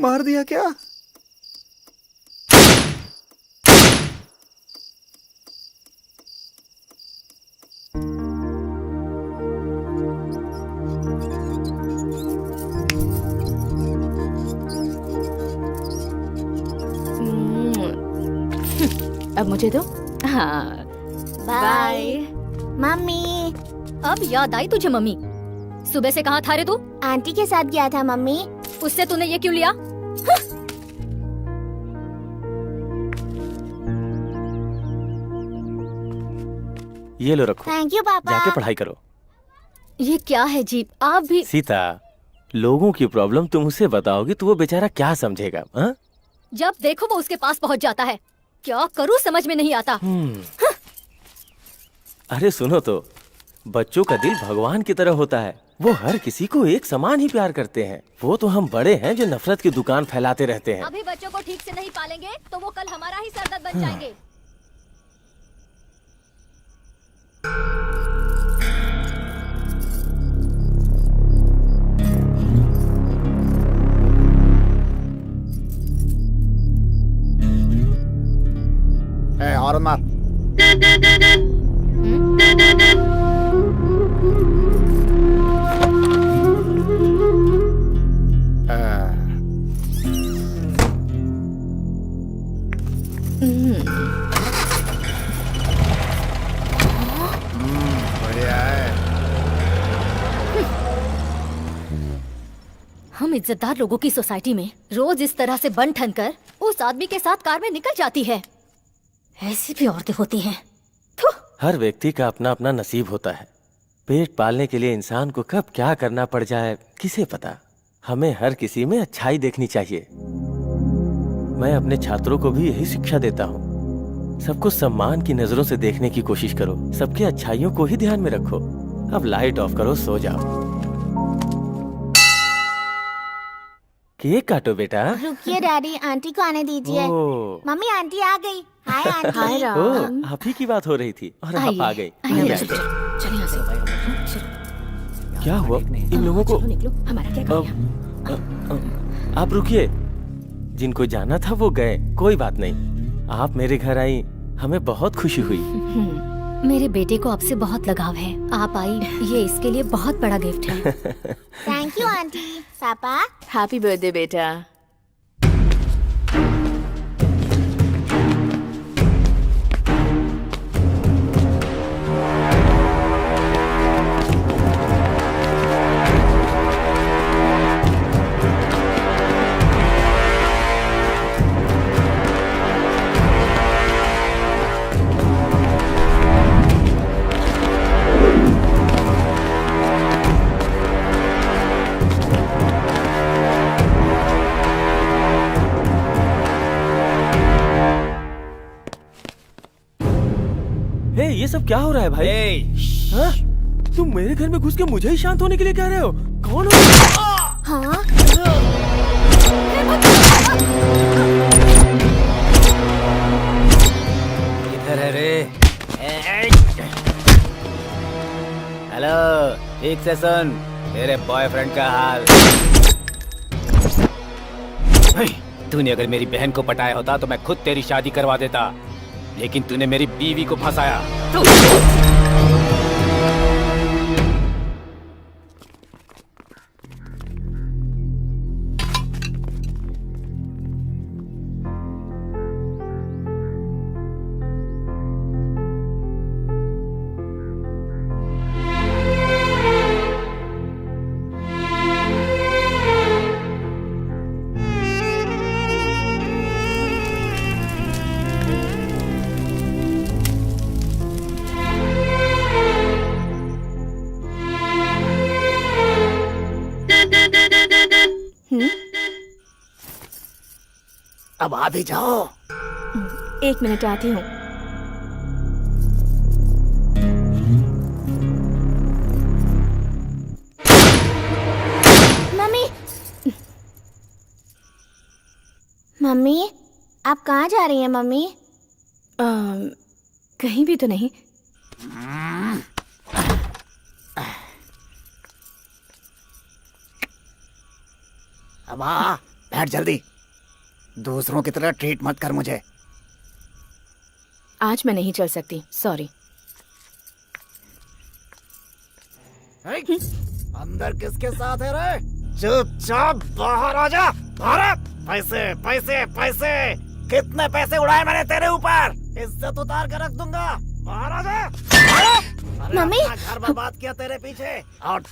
मार दिया क्या? अब मुझे दो। हाँ बाय। मम्मी, अब याद आई तुझे मम्मी? सुबह से कहाँ था रे तू? आंटी के साथ गया था मम्मी। उससे तूने ये क्यों लिया? ये लो रखो, थैंक यू पापा। जाके पढ़ाई करो। ये क्या है जी? आप भी सीता, लोगों की प्रॉब्लम तुम उसे बताओगी तो वो बेचारा क्या समझेगा? हाँ? जब देखो वो उसके पास पहुंच जाता है। क्या करूं समझ में नहीं आता। अरे सुनो तो, बच्चों का दिल भगवान की तरह होता है। वो हर किसी को एक समान ही प्यार करते हैं। वो तो हम बड़े हैं जो नफरत की दुकान फैलाते रहते हैं। अभी बच्चों को ठीक से नहीं पालेंगे तो वो कल हमारा ही सरदर्द बन जाएंगे। और मार। बढ़िया है। हम इज्जतदार लोगों की सोसाइटी में रोज इस तरह से बन ठन कर उस आदमी के साथ कार में निकल जाती है। ऐसी भी औरतें होती हैं। हर व्यक्ति का अपना अपना नसीब होता है। पेट पालने के लिए इंसान को कब क्या करना पड़ जाए किसे पता। हमें हर किसी में अच्छाई देखनी चाहिए। मैं अपने छात्रों को भी यही शिक्षा देता हूँ। सबको सम्मान की नजरों से देखने की कोशिश करो। सबके अच्छाइयों को ही ध्यान में रखो। अब लाइट ऑफ करो, सो जाओ। केक काटो बेटा। रुकिए डैडी, आंटी को आने दीजिए। ओह। मम्मी आंटी आ गई। Hi aunty. हाय राम। ओह, आप ही की बात हो रही थी और आप आ गई। आइए, बैठो। चलिए यहाँ से। क्या हुआ इन लोगों को? चलो निकलो, हमारा क्या काम है? आप रुकिए, जिनको जाना था वो गए, कोई बात नहीं। आप मेरे घर आई, हमें बहुत खुशी हुई। मेरे बेटे को आपसे बहुत लगाव है। आप आई, ये इसके लिए बहुत बड़ा गिफ्ट है। Thank you aunty. पापा हैप्पी बर्थडे बेटा। हे, ये सब क्या हो रहा है भाई? हाँ? तुम मेरे घर में घुस के मुझे ही शांत होने के लिए कह रहे हो? कौन हो? हाँ रे। हेलो, ठीक से सुन, तेरे बॉयफ्रेंड का हाल। तूने अगर मेरी बहन को पटाया होता तो मैं खुद तेरी शादी करवा देता, लेकिन तूने मेरी बीवी को फंसाया। अब आ भी जाओ। 1 मिनट आती हूँ। मम्मी, मम्मी, आप कहाँ जा रही हैं मम्मी? कहीं भी तो नहीं। अब आ, बैठ जल्दी। दूसरों की तरह ट्रीट मत कर मुझे। आज मैं नहीं चल सकती, सॉरी। अंदर किसके साथ है रे? चुपचाप बाहर आ जा। बाहर। पैसे पैसे पैसे, कितने पैसे उड़ाए मैंने तेरे ऊपर, इज्जत उतार कर रख दूंगा। बाहर आ जा। मम्मी, घर बर्बाद किया तेरे पीछे, और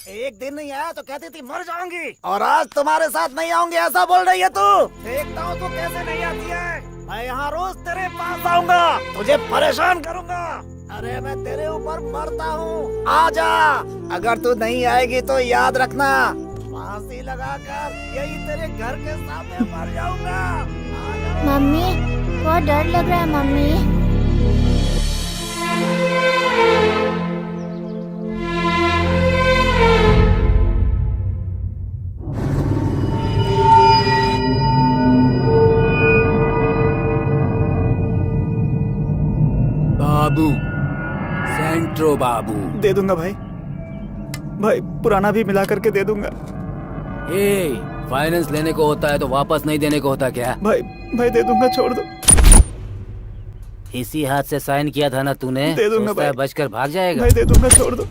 एक दिन नहीं आया तो कहती थी मर जाऊंगी, और आज तुम्हारे साथ नहीं आऊंगी ऐसा बोल रही है तू। देखता हूँ तू कैसे नहीं आती है। मैं यहाँ रोज तेरे पास आऊंगा, तुझे परेशान करूंगा। अरे मैं तेरे ऊपर मरता हूँ, आ जा। अगर तू नहीं आएगी तो याद रखना, फांसी लगाकर यही तेरे घर के सामने मर जाऊंगा। मम्मी, बहुत डर लग रहा है मम्मी। बाबू, सेंट्रो बाबू। दे दूंगा भाई, भाई पुराना भी मिला करके दे दूंगा। फाइनेंस लेने को होता है तो वापस नहीं देने को होता क्या? भाई भाई दे दूंगा, छोड़ दो। इसी हाथ से साइन किया था ना तूने? दे दूंगा सोचता है भाई। बचकर भाग जाएगा? भाई दे दूंगा, छोड़ दो।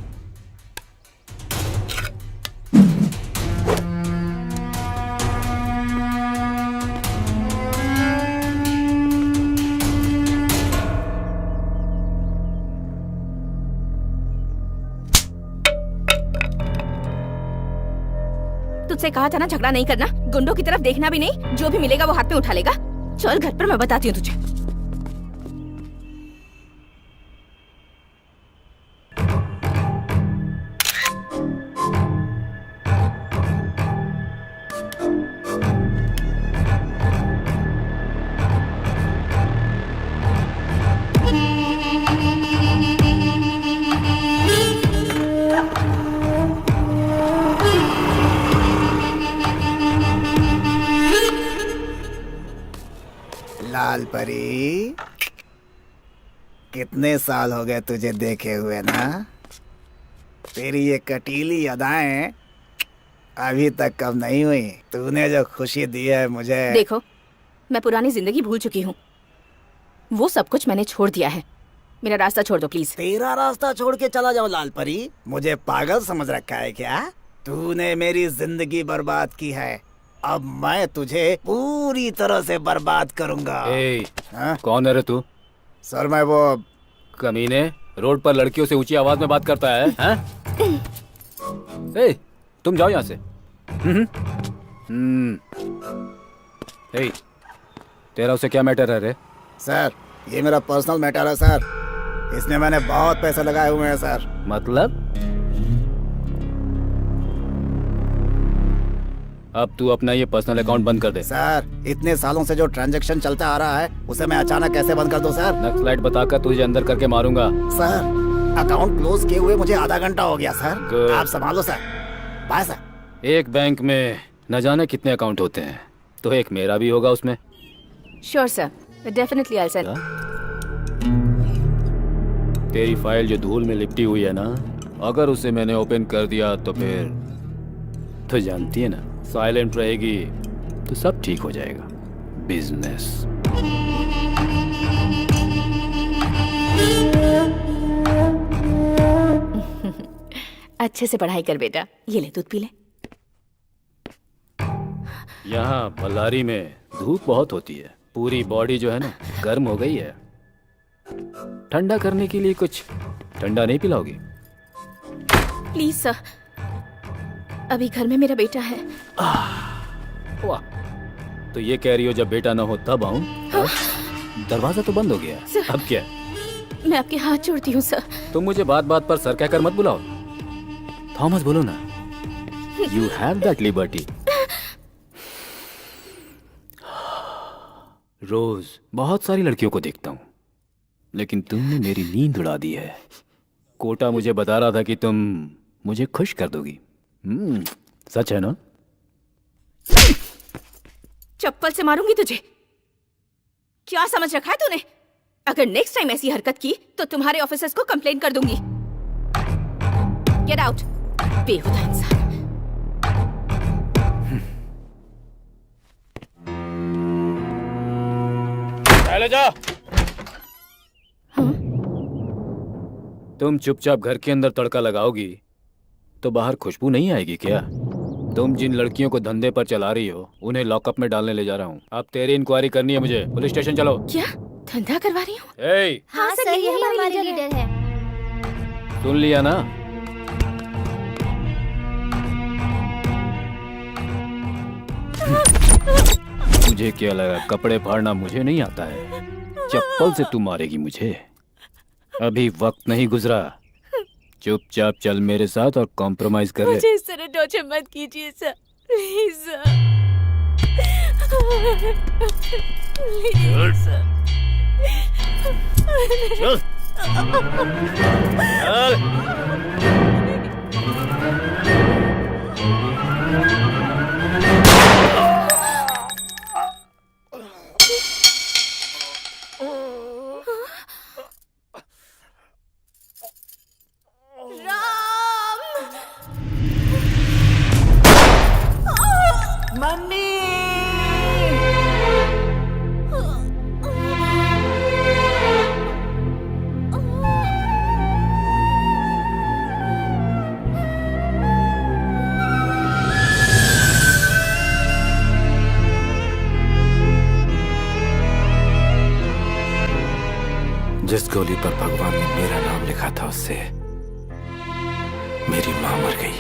तुझसे कहा था ना झगड़ा नहीं करना, गुंडों की तरफ देखना भी नहीं, जो भी मिलेगा वो हाथ में उठा लेगा। चल घर पर, मैं बताती हूँ तुझे। लाल परी, कितने साल हो गए तुझे देखे हुए ना। तेरी ये कटीली अदाएं अभी तक कम नहीं हुई। तूने जो खुशी दी है मुझे। देखो, मैं पुरानी जिंदगी भूल चुकी हूँ, वो सब कुछ मैंने छोड़ दिया है। मेरा रास्ता छोड़ दो प्लीज। तेरा रास्ता छोड़ के चला जाऊं लाल परी? मुझे पागल समझ रखा है क्या? तूने मेरी जिंदगी बर्बाद की है, अब मैं तुझे पूरी तरह से बर्बाद करूंगा। हाँ? कौन है रे तू? सर मैं वो कमीने, रोड पर लड़कियों से ऊंची आवाज में बात करता है, हैं? तुम जाओ यहाँ से। तेरा उसे क्या मैटर है रे? सर ये मेरा पर्सनल मैटर है सर, इसमें मैंने बहुत पैसे लगाए हुए हैं सर। मतलब? अब तू अपना ये पर्सनल अकाउंट बंद कर दे। सर इतने सालों से जो ट्रांजैक्शन चलता आ रहा है उसे मैं अचानक कैसे बंद कर दूं सर? नक्सलाइट बताकर तुझे अंदर करके मारूंगा। सर अकाउंट क्लोज किए हुए मुझे आधा घंटा हो गया सर। Good. आप संभालो सर। Bye sir. एक बैंक में न जाने कितने अकाउंट होते हैं, तो एक मेरा भी होगा उसमें। Sure sir, definitely I said. तेरी फाइल जो धूल में लिपटी हुई है ना, अगर उसे मैंने ओपन कर दिया तो फिर तो जानती है ना, साइलेंट रहेगी तो सब ठीक हो जाएगा। बिजनेस। अच्छे से पढ़ाई कर बेटा। ये ले दूध पी ले। यहाँ बल्लारी में धूप बहुत होती है, पूरी बॉडी जो है ना गर्म हो गई है। ठंडा करने के लिए कुछ ठंडा नहीं पिलाओगी? प्लीज सर, अभी घर में मेरा बेटा है। वाह, तो ये कह रही हो जब बेटा ना हो तब आऊं? दरवाजा तो बंद हो गया, अब क्या? मैं आपके हाथ जोड़ती हूँ सर। तुम मुझे बात बात पर सर कहकर मत बुलाओ, थॉमस बोलो ना। You have that liberty. रोज बहुत सारी लड़कियों को देखता हूँ, लेकिन तुमने मेरी नींद उड़ा दी है। कोटा मुझे बता रहा था कि तुम मुझे खुश कर दोगी। सच है ना? चप्पल से मारूंगी तुझे। क्या समझ रखा है तूने? अगर नेक्स्ट टाइम ऐसी हरकत की तो तुम्हारे ऑफिसर्स को कंप्लेन कर दूंगी। गेट आउट, बेहुदा इंसान। चले जाओ। तुम चुपचाप घर के अंदर तड़का लगाओगी तो बाहर खुशबू नहीं आएगी क्या? तुम जिन लड़कियों को धंधे पर चला रही हो उन्हें लॉकअप में डालने ले जा रहा हूँ। अब तेरी इंक्वायरी करनी है मुझे। पुलिस स्टेशन चलो। क्या धंधा करवा रही हूँ? ए, हाँ सर, यही हमारी लीडर है। सुन लिया ना? मुझे क्या लगा कपड़े फाड़ना मुझे नहीं आता है? चप्पल से तू मारेगी मुझे? अभी वक्त नहीं गुजरा। चुपचाप चल मेरे साथ और कॉम्प्रोमाइज कर ले। मुझे इस तरह टॉर्चर मत कीजिए sir, please sir. Please sir. चल। जिस गोली पर भगवान ने मेरा नाम लिखा था उससे मेरी मां मर गई।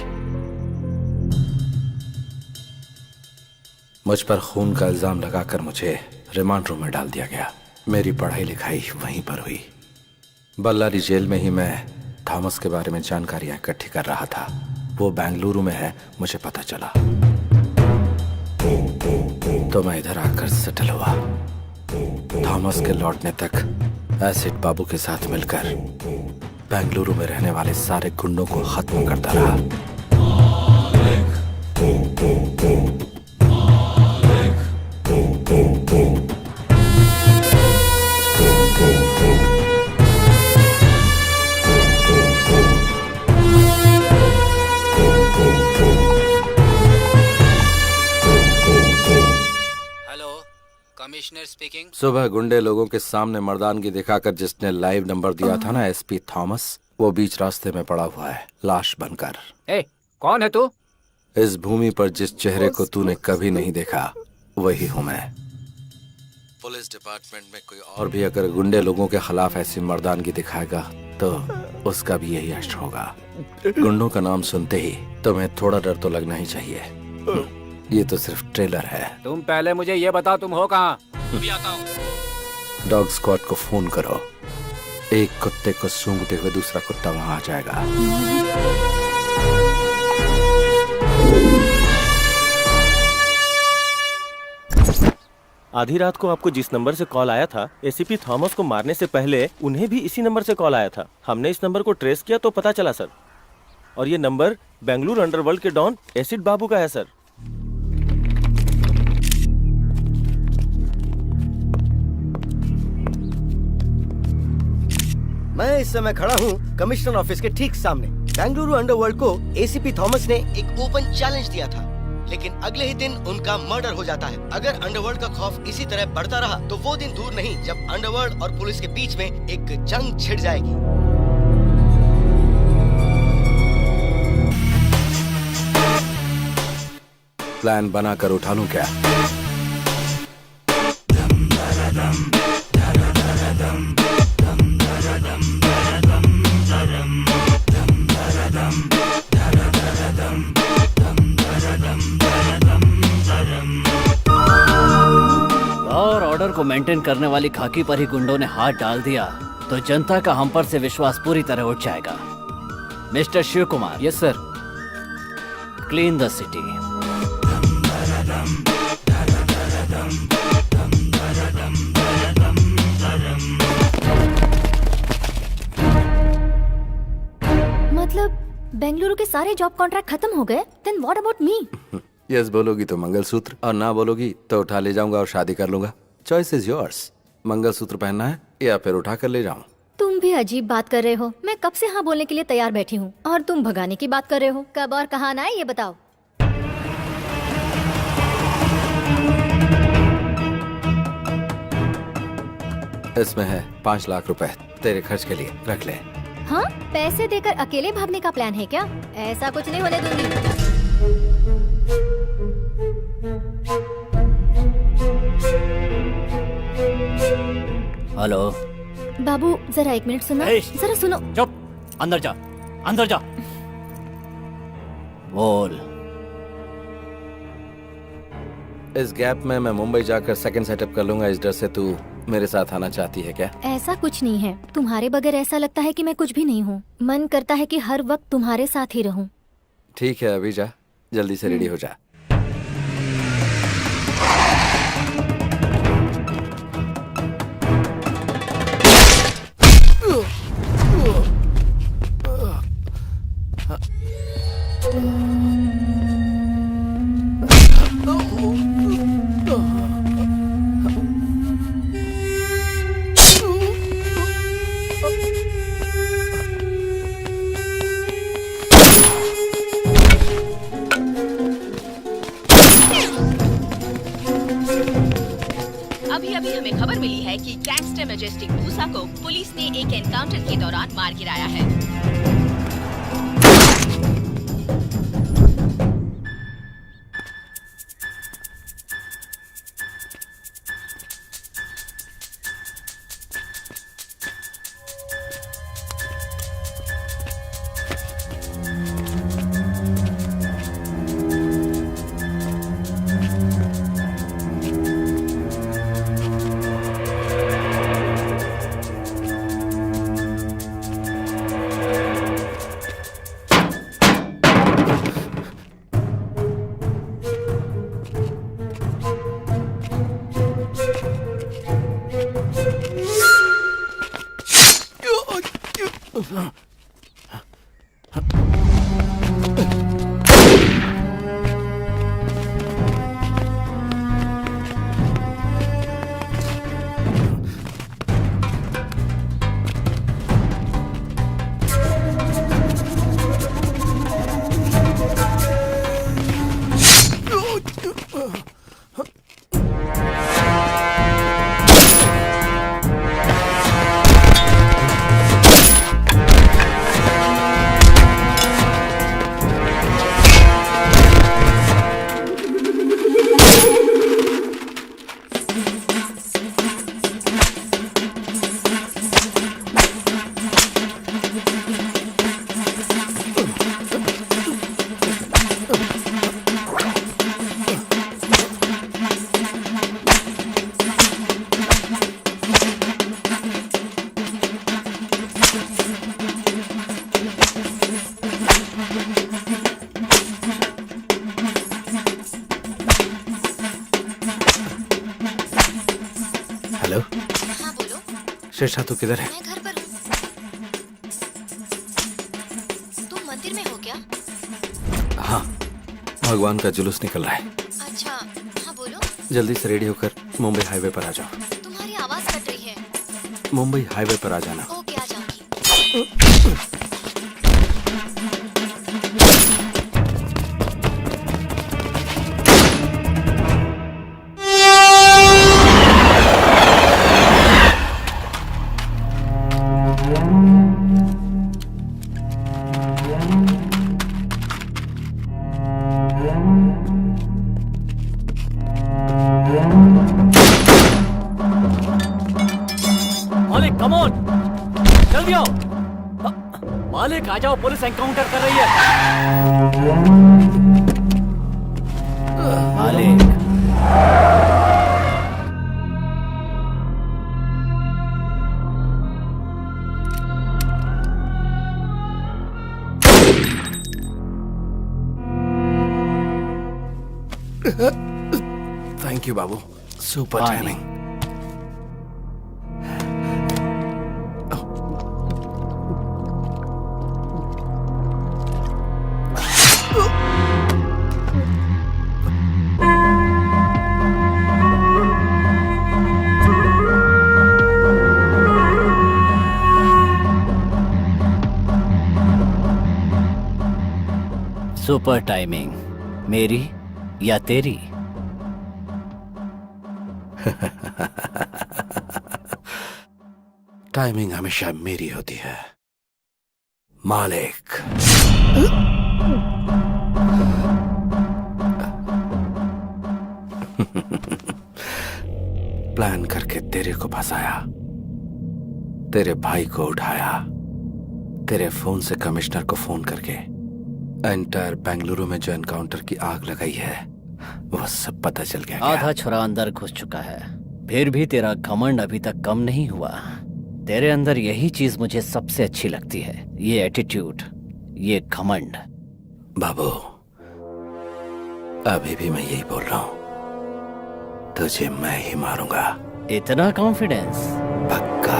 मुझ पर खून का इल्जाम लगाकर मुझे रिमांड रूम में डाल दिया गया। मेरी पढ़ाई लिखाई वहीं पर हुई। बल्लारी जेल में ही मैं थॉमस के बारे में जानकारियां इकट्ठी कर रहा था। वो बेंगलुरु में है, मुझे पता चला तो मैं इधर आकर सेटल हुआ। थॉमस के लौटने तक एसिड बाबू के साथ मिलकर बेंगलुरु में रहने वाले सारे गुंडों को खत्म करता रहा। Commissioner speaking. सुबह गुंडे लोगों के सामने मर्दानगी दिखाकर जिसने लाइव नंबर दिया था ना, एसपी थॉमस, वो बीच रास्ते में पड़ा हुआ है लाश बनकर। ए, कौन है तू? इस भूमि पर जिस चेहरे को तूने कभी नहीं देखा वही हूँ मैं। पुलिस डिपार्टमेंट में कोई और भी अगर गुंडे लोगों के खिलाफ ऐसी मर्दानगी दिखाएगा तो उसका भी यही अश्र होगा। गुंडों का नाम सुनते ही तुम्हें थोड़ा डर तो लगना ही चाहिए। ये तो सिर्फ ट्रेलर है। तुम पहले मुझे ये बताओ तुम हो कहाँ? अभी आता हूँ। डॉग स्क्वाड को फोन करो। एक कुत्ते को सूंघते हुए दूसरा कुत्ता वहां आ जाएगा। आधी रात को आपको जिस नंबर से कॉल आया था, एसीपी थॉमस को मारने से पहले उन्हें भी इसी नंबर से कॉल आया था। हमने इस नंबर को ट्रेस किया तो पता चला सर, और ये नंबर बेंगलुरु अंडरवर्ल्ड के डॉन एसिड बाबू का है सर। मैं इस समय खड़ा हूँ कमिश्नर ऑफिस के ठीक सामने। बेंगलुरु अंडरवर्ल्ड को एसीपी थॉमस ने एक ओपन चैलेंज दिया था, लेकिन अगले ही दिन उनका मर्डर हो जाता है। अगर अंडरवर्ल्ड का खौफ इसी तरह बढ़ता रहा तो वो दिन दूर नहीं जब अंडरवर्ल्ड और पुलिस के बीच में एक जंग छिड़ जाएगी। प्लान बनाकर उठा लूं क्या? और ऑर्डर को मेंटेन करने वाली खाकी पर ही गुंडों ने हाथ डाल दिया तो जनता का हम पर से विश्वास पूरी तरह उठ जाएगा। Mister Shiv Kumar, yes sir. Clean the city. मतलब बेंगलुरु के सारे जॉब कॉन्ट्रैक्ट खत्म हो गए? Then what about me? Yes बोलोगी तो मंगलसूत्र, और ना बोलोगी तो उठा ले जाऊंगा और शादी कर लूंगा। Choice is yours. मंगलसूत्र पहनना है या फिर उठा कर ले जाऊं? तुम भी अजीब बात कर रहे हो। मैं कब से हाँ बोलने के लिए तैयार बैठी हूँ और तुम भगाने की बात कर रहे हो। कब और कहाँ आना है ये बताओ। इसमें है 5 लाख रुपए तेरे खर्च के लिए, रख ले। हाँ, पैसे देकर अकेले भागने का प्लान है क्या? ऐसा कुछ नहीं होने दूंगी। हेलो बाबू जरा 1 मिनट सुनो। जरा सुनो। चुप, अंदर जा, अंदर जा। बोल। इस गैप में मैं मुंबई जाकर सेकंड सेटअप कर लूंगा। इस डर से तू मेरे साथ आना चाहती है क्या? ऐसा कुछ नहीं है। तुम्हारे बगैर ऐसा लगता है कि मैं कुछ भी नहीं हूँ। मन करता है कि हर वक्त तुम्हारे साथ ही रहूं। ठीक है, अभी जा, जल्दी से रेडी हो जा। अभी अभी हमें खबर मिली है कि गैंगस्टर मैजेस्टिक मूसा को पुलिस ने एक एनकाउंटर के दौरान मार गिराया है। हेलो। हाँ बोलो। शेषा तू किधर है? मैं घर पर हूँ। तुम मंदिर में हो क्या? हाँ, भगवान का जुलूस निकल रहा है। अच्छा, हाँ बोलो। जल्दी से रेडी होकर मुंबई हाईवे पर आ जाओ। तुम्हारी आवाज कट रही है। मुंबई हाईवे पर आ जाना। ओके, आ जाऊंगी। आ जाओ, पुलिस एनकाउंटर कर रही है। मालिक, thank you Babu, super timing. Super timing, मेरी या तेरी? टाइमिंग हमेशा मेरी होती है मालिक। प्लान करके तेरे को फंसाया, तेरे भाई को उठाया, तेरे फोन से कमिश्नर को फोन करके एंटायर बेंगलुरु में जो एनकाउंटर की आग लगाई है वो सब पता चल गया। आधा छुरा अंदर घुस चुका है, फिर भी तेरा घमंड अभी तक कम नहीं हुआ। तेरे अंदर यही चीज मुझे सबसे अच्छी लगती है, ये एटीट्यूड, ये घमंड। बाबू, अभी भी मैं यही बोल रहा हूं, तुझे मैं ही मारूंगा। इतना कॉन्फिडेंस? पक्का।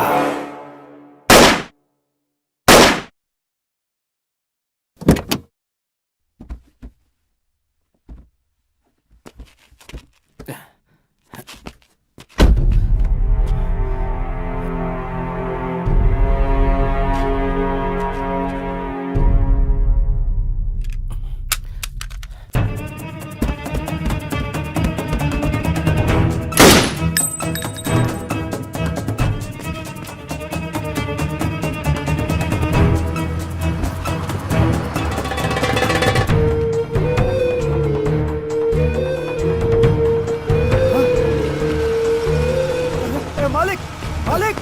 मालिक, मालिक!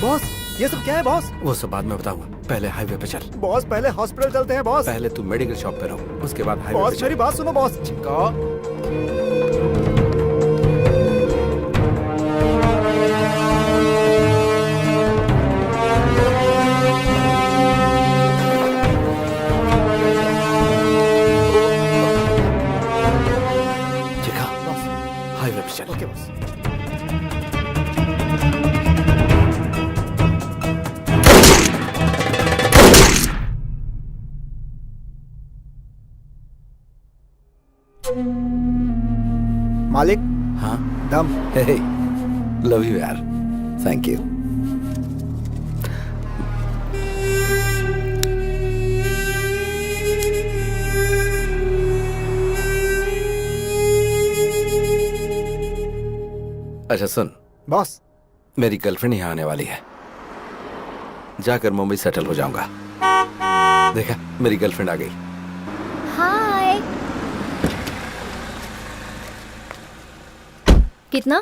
बॉस, ये सब क्या है बॉस? वो सब बाद में बताऊंगा, पहले हाईवे पे चल। बॉस, पहले हॉस्पिटल चलते हैं बॉस। पहले तू मेडिकल शॉप पे रहो, उसके बाद हाईवे पे बॉस चल। मेरी बात सुनो बॉस। हाईवे पे चल। Okay boss. मालिक, हाँ, दम। हे, लव यू यार, थैंक यू। अच्छा सुन बॉस, मेरी गर्लफ्रेंड यहाँ आने वाली है, जाकर मुंबई सेटल हो जाऊंगा। देखा, मेरी गर्लफ्रेंड आ गई। हाय। कितना?